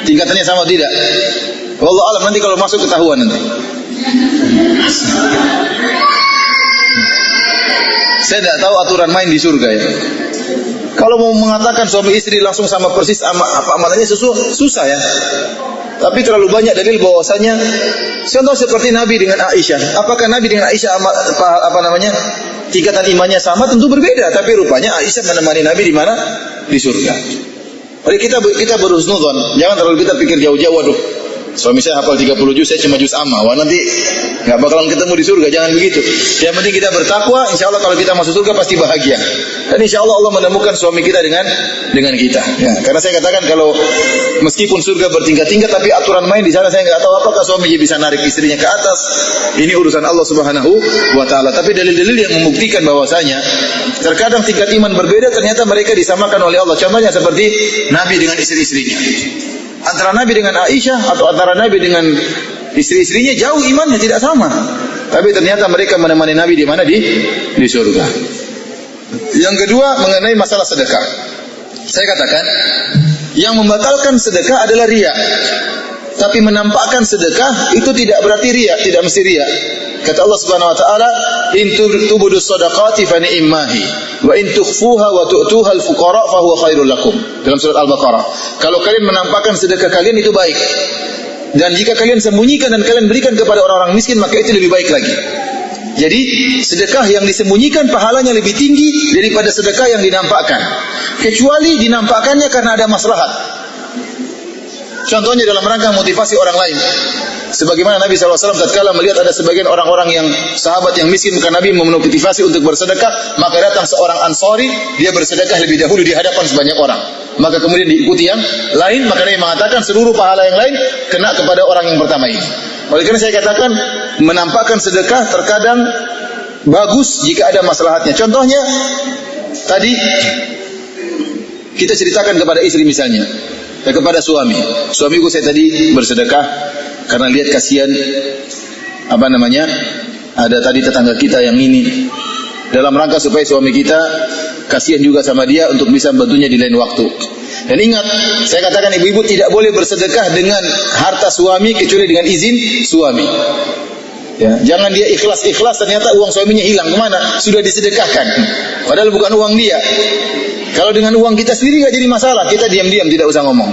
tingkatannya sama tidak? Wallahu alam, nanti kalau masuk ketahuan nanti. Saya tidak tahu aturan main di surga, ya. Kalau mau mengatakan suami istri langsung sama persis apa amalannya susah, ya. Tapi terlalu banyak dalil bahwasanya, contoh seperti Nabi dengan Aisyah. Apakah Nabi dengan Aisyah tingkatan imannya sama? Tentu berbeda. Tapi rupanya Aisyah menemani Nabi di mana? Di surga. Jadi kita berhusnudzon. Jangan terlalu kita pikir jauh-jauh. Waduh, suami saya hafal 30 juz, saya cuma juz amma. Wah, nanti nggak bakalan ketemu di surga. Jangan begitu. Yang penting kita bertakwa. Insya Allah kalau kita masuk surga pasti bahagia. Dan insya Allah Allah menemukan suami kita dengan kita. Ya, karena saya katakan kalau meskipun surga bertingkat-tingkat, tapi aturan main di sana saya nggak tahu apakah suami bisa narik istrinya ke atas. Ini urusan Allah Subhanahu wa taala. Tapi dalil-dalil yang membuktikan bahwasanya terkadang tingkat iman berbeda, ternyata mereka disamakan oleh Allah. Contohnya seperti Nabi dengan istri-istrinya. Antara Nabi dengan Aisyah atau antara Nabi dengan istri-istrinya jauh imannya tidak sama. Tapi ternyata mereka menemani Nabi di mana? Di surga. Yang kedua mengenai masalah sedekah. Saya katakan yang membatalkan sedekah adalah riya. Tapi menampakkan sedekah itu tidak berarti riya, tidak mesti riya. Kata Allah Subhanahu wa taala, "In tubudus shadaqati fa ni'mahi, wa in tukhfuha wa tu'tuha al-fuqara fa huwa khairul lakum." Dalam surat Al-Baqarah. Kalau kalian menampakkan sedekah kalian itu baik. Dan jika kalian sembunyikan dan kalian berikan kepada orang-orang miskin, maka itu lebih baik lagi. Jadi sedekah yang disembunyikan pahalanya lebih tinggi daripada sedekah yang dinampakkan. Kecuali dinampakkannya karena ada maslahat. Contohnya dalam rangka motivasi orang lain. Sebagaimana Nabi SAW tatkala melihat ada sebagian orang-orang yang sahabat yang miskin, maka Nabi memotivasi untuk bersedekah, maka datang seorang Ansari, dia bersedekah lebih dahulu di hadapan sebanyak orang. Maka kemudian diikuti yang lain, maka Nabi mengatakan seluruh pahala yang lain kena kepada orang yang pertama ini. Oleh karena saya katakan menampakkan sedekah terkadang bagus jika ada maslahatnya. Contohnya tadi kita ceritakan kepada istri misalnya, kepada suami. Suamiku saya tadi bersedekah karena lihat kasihan ada tadi tetangga kita yang ini, dalam rangka supaya suami kita kasihan juga sama dia untuk bisa membantunya di lain waktu. Dan ingat, saya katakan ibu-ibu tidak boleh bersedekah dengan harta suami kecuali dengan izin suami. Ya, jangan dia ikhlas ternyata uang suaminya hilang kemana? Sudah disedekahkan, padahal bukan uang dia. Kalau dengan uang kita sendiri nggak jadi masalah, kita diam-diam tidak usah ngomong.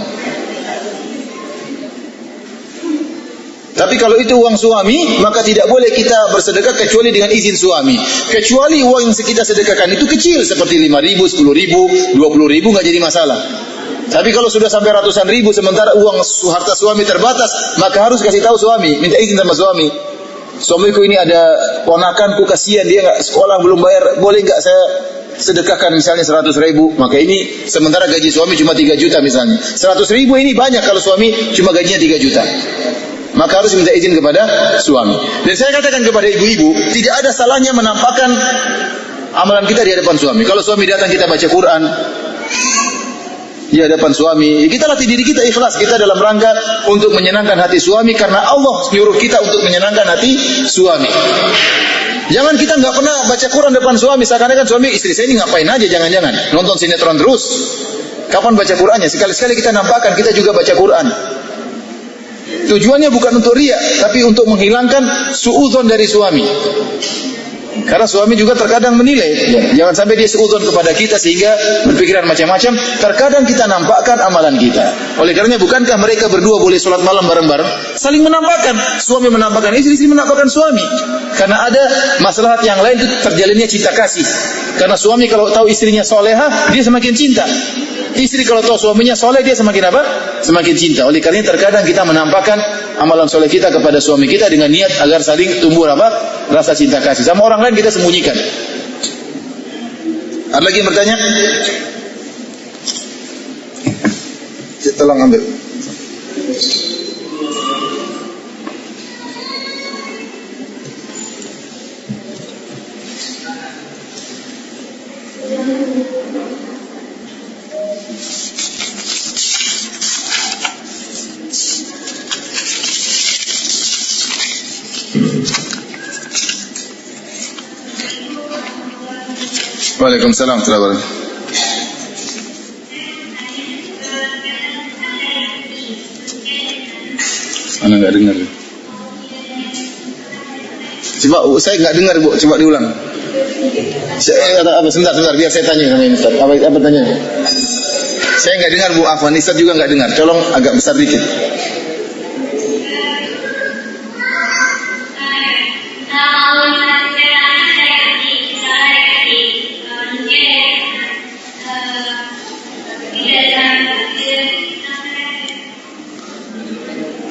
Tapi kalau itu uang suami, maka tidak boleh kita bersedekah kecuali dengan izin suami. Kecuali uang yang kita sedekahkan itu kecil seperti 5.000, 10.000, 20.000 nggak jadi masalah. Tapi kalau sudah sampai ratusan ribu sementara uang harta suami terbatas, maka harus kasih tahu suami, minta izin sama suami. Suamiku ini ada ponakanku kasihan, dia nggak sekolah belum bayar, boleh nggak saya sedekahkan misalnya 100.000? Maka ini sementara gaji suami cuma 3 juta misalnya, 100.000 ini banyak kalau suami cuma gajinya 3 juta. Maka harus minta izin kepada suami. Dan saya katakan kepada ibu-ibu, tidak ada salahnya menampakkan amalan kita di hadapan suami. Kalau suami datang kita baca Quran di hadapan suami, kita latih diri kita ikhlas, kita dalam rangka untuk menyenangkan hati suami, karena Allah menyuruh kita untuk menyenangkan hati suami. Jangan kita nggak pernah baca Quran depan suami, seakan-akan suami istri saya ini ngapain aja, jangan-jangan nonton sinetron terus. Kapan baca Qurannya? Sekali-sekali kita nampakkan kita juga baca Quran. Tujuannya bukan untuk riya, tapi untuk menghilangkan suudzon dari suami. Karena suami juga terkadang menilai, jangan sampai dia suudzon kepada kita sehingga berpikiran macam-macam. Terkadang kita nampakkan amalan kita. Oleh karenanya bukankah mereka berdua boleh sholat malam bareng-bareng? Saling menampakkan, suami menampakkan istri, istri menampakkan suami. Karena ada maslahat yang lain, itu terjalinnya cinta kasih. Karena suami kalau tahu istrinya soleha, dia semakin cinta. Istri kalau tahu suaminya soleh, dia semakin apa? Semakin cinta. Oleh karena terkadang kita menampakkan amalan soleh kita kepada suami kita dengan niat agar saling tumbuh apa? Rasa cinta kasih. Sama orang lain kita sembunyikan. Ada lagi yang bertanya? Tolong ambil. Waalaikumsalam warahmatullahi wabarakatuh. Ana nggak dengar. Coba saya nggak dengar Bu, coba diulang. Sebentar, biar saya tanya sama Ustaz. Apa tanya? Saya nggak dengar Bu, afwan, Ustaz juga nggak dengar. Tolong agak besar dikit.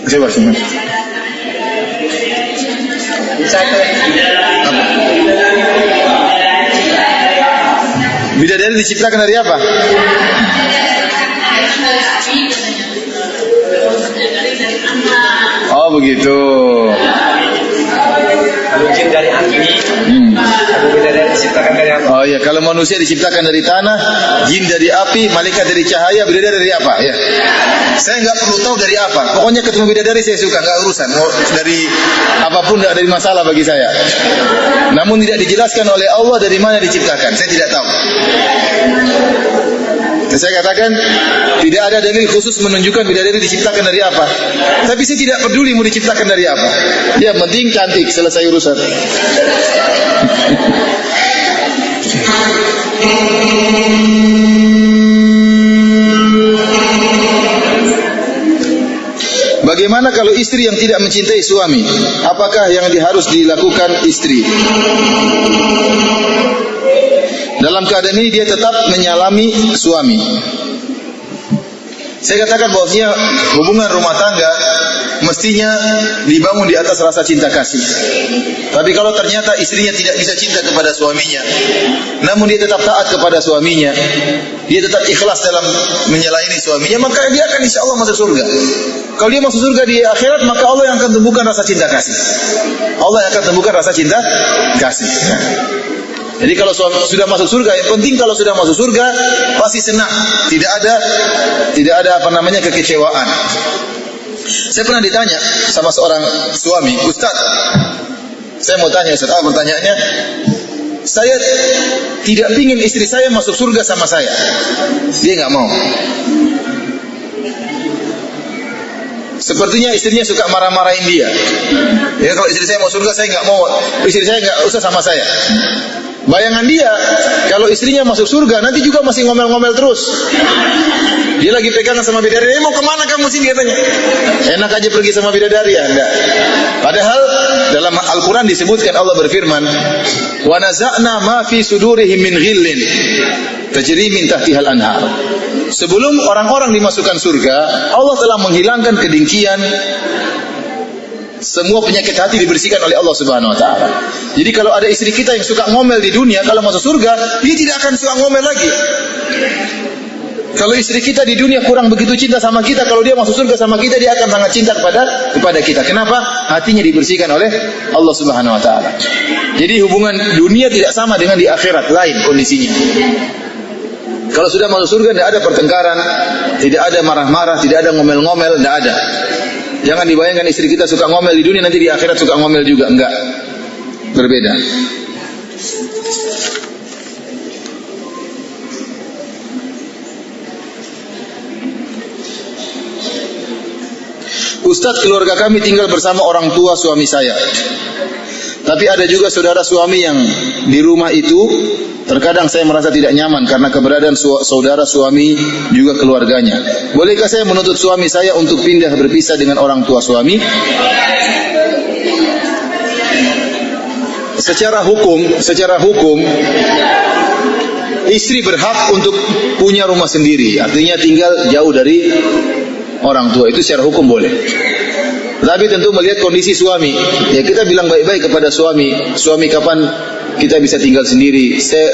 Coba sini. Bidadari diciptakan dari apa? Oh begitu. Kalau jin dari api, kalau bidadari diciptakan dari apa? Oh iya, kalau manusia diciptakan dari tanah, jin dari api, malaikat dari cahaya, bidadari dari apa? Ya. Saya nggak perlu tahu dari apa. Pokoknya ketemu bidadari saya suka, nggak urusan. Mau dari apapun nggak ada masalah bagi saya. Namun tidak dijelaskan oleh Allah dari mana diciptakan. Saya tidak tahu. Saya katakan tidak ada dalil khusus menunjukkan bidadari diciptakan dari apa. Tapi saya tidak peduli mau diciptakan dari apa. Ya penting cantik, selesai urusan. Bagaimana kalau istri yang tidak mencintai suami? Apakah yang harus dilakukan istri? Dalam keadaan ini dia tetap menyalami suami. Saya katakan bahwasanya hubungan rumah tangga mestinya dibangun di atas rasa cinta kasih. Tapi kalau ternyata istrinya tidak bisa cinta kepada suaminya, namun dia tetap taat kepada suaminya, dia tetap ikhlas dalam menyelaini suaminya, maka dia akan insya Allah masuk surga. Kalau dia masuk surga di akhirat, maka Allah yang akan tumbuhkan rasa cinta kasih. Allah yang akan tumbuhkan rasa cinta kasih. Jadi kalau sudah masuk surga, yang penting kalau sudah masuk surga pasti senang, tidak ada kekecewaan. Saya pernah ditanya sama seorang suami, Ustaz, saya mau tanya Ustaz, pertanyaannya, saya tidak ingin istri saya masuk surga sama saya. Dia nggak mau. Sepertinya istrinya suka marah-marahin dia. Ya, kalau istri saya mau surga, saya nggak mau. Istri saya nggak usah sama saya. Bayangan dia, kalau istrinya masuk surga, nanti juga masih ngomel-ngomel terus. Dia lagi pegangan sama bidadari, mau kemana kamu sini katanya? Enak aja pergi sama bidadari ya, enggak. Padahal dalam Al-Quran disebutkan, Allah berfirman, wa naza'na ma fi sudurihim min ghillin tajri min tahtihal anhar. Sebelum orang-orang dimasukkan surga, Allah telah menghilangkan kedengkian. Semua penyakit hati dibersihkan oleh Allah Subhanahu wa taala. Jadi kalau ada istri kita yang suka ngomel di dunia, kalau masuk surga, dia tidak akan suka ngomel lagi. Kalau istri kita di dunia kurang begitu cinta sama kita, kalau dia masuk surga sama kita, dia akan sangat cinta kepada kita. Kenapa? Hatinya dibersihkan oleh Allah Subhanahu wa taala. Jadi hubungan dunia tidak sama dengan di akhirat, lain kondisinya. Kalau sudah masuk surga, tidak ada pertengkaran, tidak ada marah-marah, tidak ada ngomel-ngomel, tidak ada. Jangan dibayangkan istri kita suka ngomel di dunia, nanti di akhirat suka ngomel juga. Enggak. Berbeda. Ustadz, keluarga kami tinggal bersama orang tua suami saya. Tapi ada juga saudara suami yang di rumah itu. Terkadang saya merasa tidak nyaman karena keberadaan saudara suami juga keluarganya. Bolehkah saya menuntut suami saya untuk pindah berpisah dengan orang tua suami? Secara hukum istri berhak untuk punya rumah sendiri, artinya tinggal jauh dari orang tua, itu secara hukum boleh. Tapi tentu melihat kondisi suami. Ya, kita bilang baik-baik kepada suami kapan kita bisa tinggal sendiri. Saya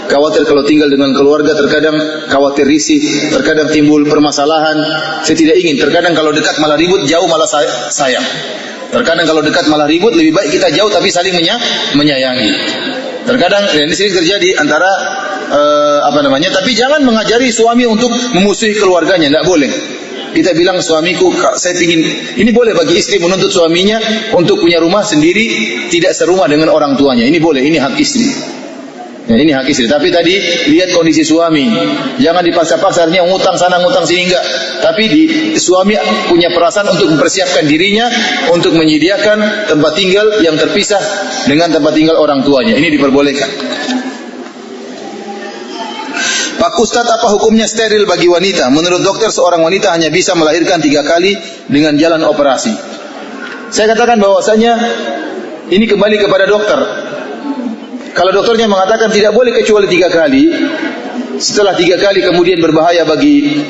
khawatir kalau tinggal dengan keluarga, terkadang khawatir risih, terkadang timbul permasalahan. Saya tidak ingin. Terkadang kalau dekat malah ribut, jauh malah sayang. Terkadang kalau dekat malah ribut, lebih baik kita jauh tapi saling menyayangi. Terkadang ini sering terjadi antara tapi jangan mengajari suami untuk memusuhi keluarganya, tidak boleh. Kita bilang, suamiku, saya ingin, ini boleh bagi istri menuntut suaminya untuk punya rumah sendiri, tidak serumah dengan orang tuanya. Ini boleh, ini hak istri. Ya, ini hak istri. Tapi tadi lihat kondisi suami. Jangan dipaksa-paksa, artinya ngutang sana, ngutang sini, enggak. Tapi suami punya perasaan untuk mempersiapkan dirinya untuk menyediakan tempat tinggal yang terpisah dengan tempat tinggal orang tuanya. Ini diperbolehkan. Pak Ustadz, apa hukumnya steril bagi wanita? Menurut dokter, seorang wanita hanya bisa melahirkan 3 kali dengan jalan operasi. Saya katakan bahwasanya ini kembali kepada dokter. Kalau dokternya mengatakan tidak boleh kecuali 3 kali, setelah 3 kali kemudian berbahaya bagi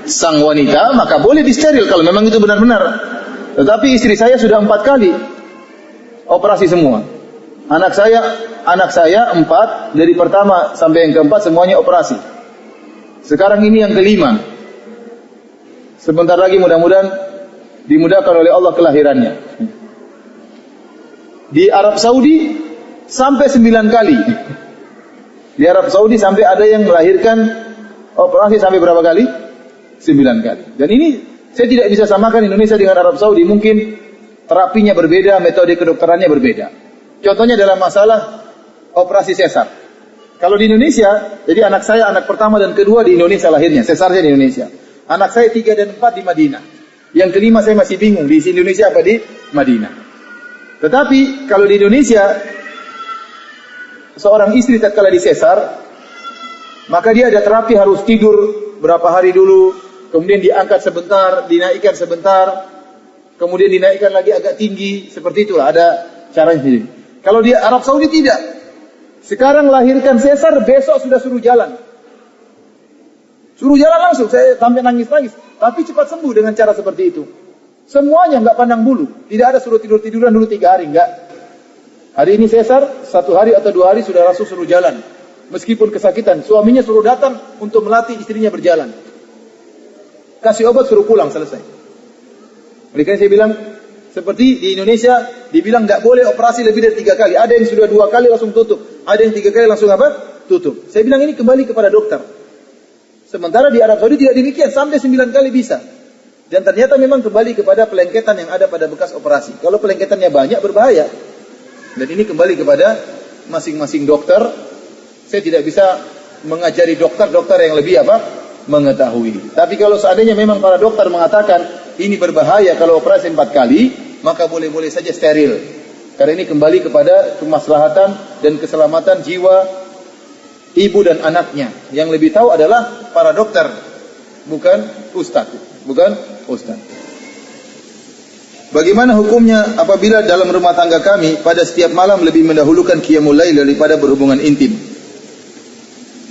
sang wanita, maka boleh disteril kalau memang itu benar-benar. Tetapi istri saya sudah 4 kali operasi semua. Anak saya 4, dari pertama sampai yang keempat semuanya operasi. Sekarang ini yang kelima. Sebentar lagi mudah-mudahan dimudahkan oleh Allah kelahirannya. Di Arab Saudi sampai 9 kali. Di Arab Saudi sampai ada yang melahirkan operasi sampai berapa kali? 9 kali. Dan ini saya tidak bisa samakan Indonesia dengan Arab Saudi. Mungkin terapinya berbeda, metode kedokterannya berbeda. Contohnya dalam masalah operasi sesar. Kalau di Indonesia, jadi anak saya anak pertama dan kedua di Indonesia lahirnya, sesarnya di Indonesia. Anak saya 3 dan 4 di Madinah. Yang kelima saya masih bingung, di Indonesia apa di Madinah. Tetapi kalau di Indonesia, seorang istri tatkala di sesar, maka dia ada terapi, harus tidur berapa hari dulu, kemudian diangkat sebentar, dinaikkan sebentar, kemudian dinaikkan lagi agak tinggi, seperti itulah ada caranya sendiri. Kalau di Arab Saudi tidak. Sekarang lahirkan sesar, besok sudah suruh jalan. Suruh jalan langsung, saya sampai nangis-nangis. Tapi cepat sembuh dengan cara seperti itu. Semuanya nggak pandang bulu. Tidak ada suruh tidur-tiduran dulu 3 hari, nggak. Hari ini sesar, 1 hari atau 2 hari sudah langsung suruh jalan. Meskipun kesakitan, suaminya suruh datang untuk melatih istrinya berjalan. Kasih obat, suruh pulang, selesai. Oleh karena saya bilang, seperti di Indonesia, dibilang nggak boleh operasi lebih dari 3 kali. Ada yang sudah 2 kali langsung tutup. Ada yang 3 kali langsung apa? Tutup. Saya bilang ini kembali kepada dokter. Sementara di Arab Saudi tidak demikian, sampai 9 kali bisa. Dan ternyata memang kembali kepada pelengketan yang ada pada bekas operasi. Kalau pelengketannya banyak, berbahaya. Dan ini kembali kepada masing-masing dokter. Saya tidak bisa mengajari dokter-dokter yang lebih apa? Mengetahui. Tapi kalau seandainya memang para dokter mengatakan ini berbahaya kalau operasi 4 kali, maka boleh-boleh saja steril. Karena ini kembali kepada kemaslahatan dan keselamatan jiwa ibu dan anaknya. Yang lebih tahu adalah para dokter, bukan ustaz. Bagaimana hukumnya apabila dalam rumah tangga kami pada setiap malam lebih mendahulukan qiyamul lail daripada berhubungan intim?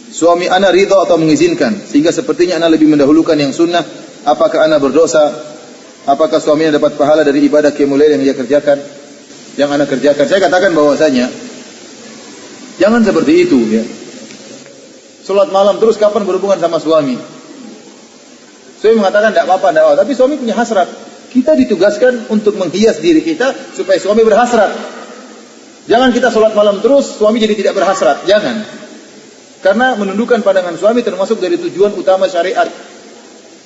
Suami ana ridha atau mengizinkan, sehingga sepertinya ana lebih mendahulukan yang sunnah. Apakah ana berdosa? Apakah suaminya dapat pahala dari ibadah qiyamul lail yang dia kerjakan? Yang ana kerjakan. Saya katakan bahwasanya jangan seperti itu, ya. Salat malam terus kapan berhubungan sama suami? Suami mengatakan tidak apa-apa, tapi suami punya hasrat. Kita ditugaskan untuk menghias diri kita supaya suami berhasrat. Jangan kita salat malam terus, suami jadi tidak berhasrat. Jangan. Karena menundukkan pandangan suami termasuk dari tujuan utama syariat.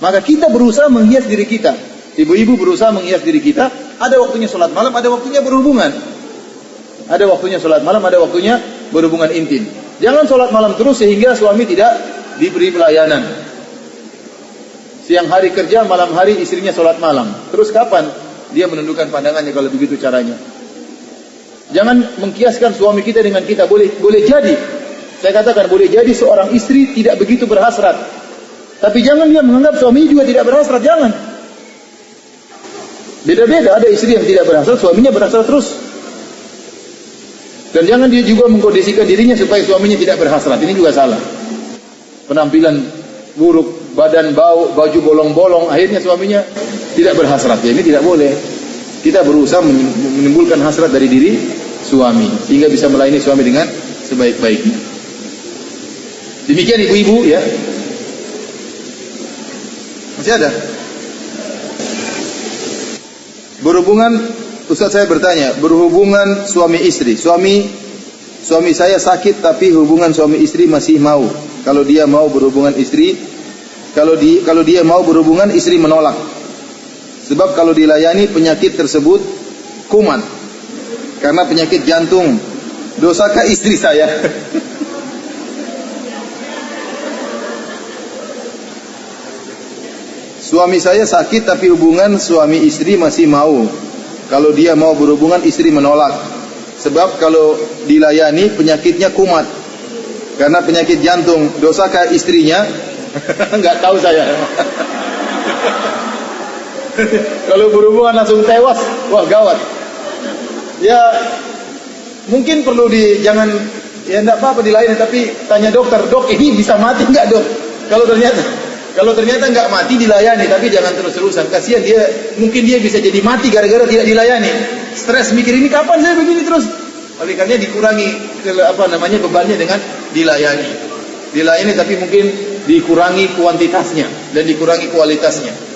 Maka kita berusaha menghias diri kita. Ibu-ibu berusaha menghias diri kita. Ada waktunya salat malam, ada waktunya berhubungan. Ada waktunya salat malam, ada waktunya berhubungan intim. Jangan sholat malam terus sehingga suami tidak diberi pelayanan. Siang hari kerja, malam hari istrinya sholat malam. Terus kapan dia menundukkan pandangannya kalau begitu caranya? Jangan mengkiaskan suami kita dengan kita. Boleh jadi, saya katakan boleh jadi seorang istri tidak begitu berhasrat. Tapi jangan dia menganggap suami juga tidak berhasrat. Jangan. Beda-beda, ada istri yang tidak berhasrat, suaminya berhasrat terus. Dan jangan dia juga mengkondisikan dirinya supaya suaminya tidak berhasrat. Ini juga salah. Penampilan buruk, badan bau, baju bolong-bolong, akhirnya suaminya tidak berhasrat. Ya, ini tidak boleh. Kita berusaha menimbulkan hasrat dari diri suami, sehingga bisa melayani suami dengan sebaik-baiknya. Demikian ibu-ibu, ya. Masih ada? Berhubungan, Ustaz saya bertanya, berhubungan suami istri. Suami saya sakit tapi hubungan suami istri masih mau. Kalau dia mau berhubungan istri, kalau dia mau berhubungan istri menolak. Sebab kalau dilayani penyakit tersebut kumat. Karena penyakit jantung. Dosakah istri saya? Suami saya sakit tapi hubungan suami istri masih mau. Kalau dia mau berhubungan, istri menolak. Sebab kalau dilayani, penyakitnya kumat. Karena penyakit jantung. Dosakah istrinya? Enggak tahu saya. Kalau berhubungan langsung tewas, wah gawat. Ya, mungkin perlu jangan, ya enggak apa-apa dilayani, tapi tanya dokter, dok ini bisa mati enggak dok? Kalau ternyata enggak mati dilayani, tapi jangan terus-terusan. Kasihan dia, mungkin dia bisa jadi mati gara-gara tidak dilayani. Stres mikir ini kapan saya begini terus. Oleh karena dikurangi bebannya dengan dilayani. Dilayani tapi mungkin dikurangi kuantitasnya dan dikurangi kualitasnya.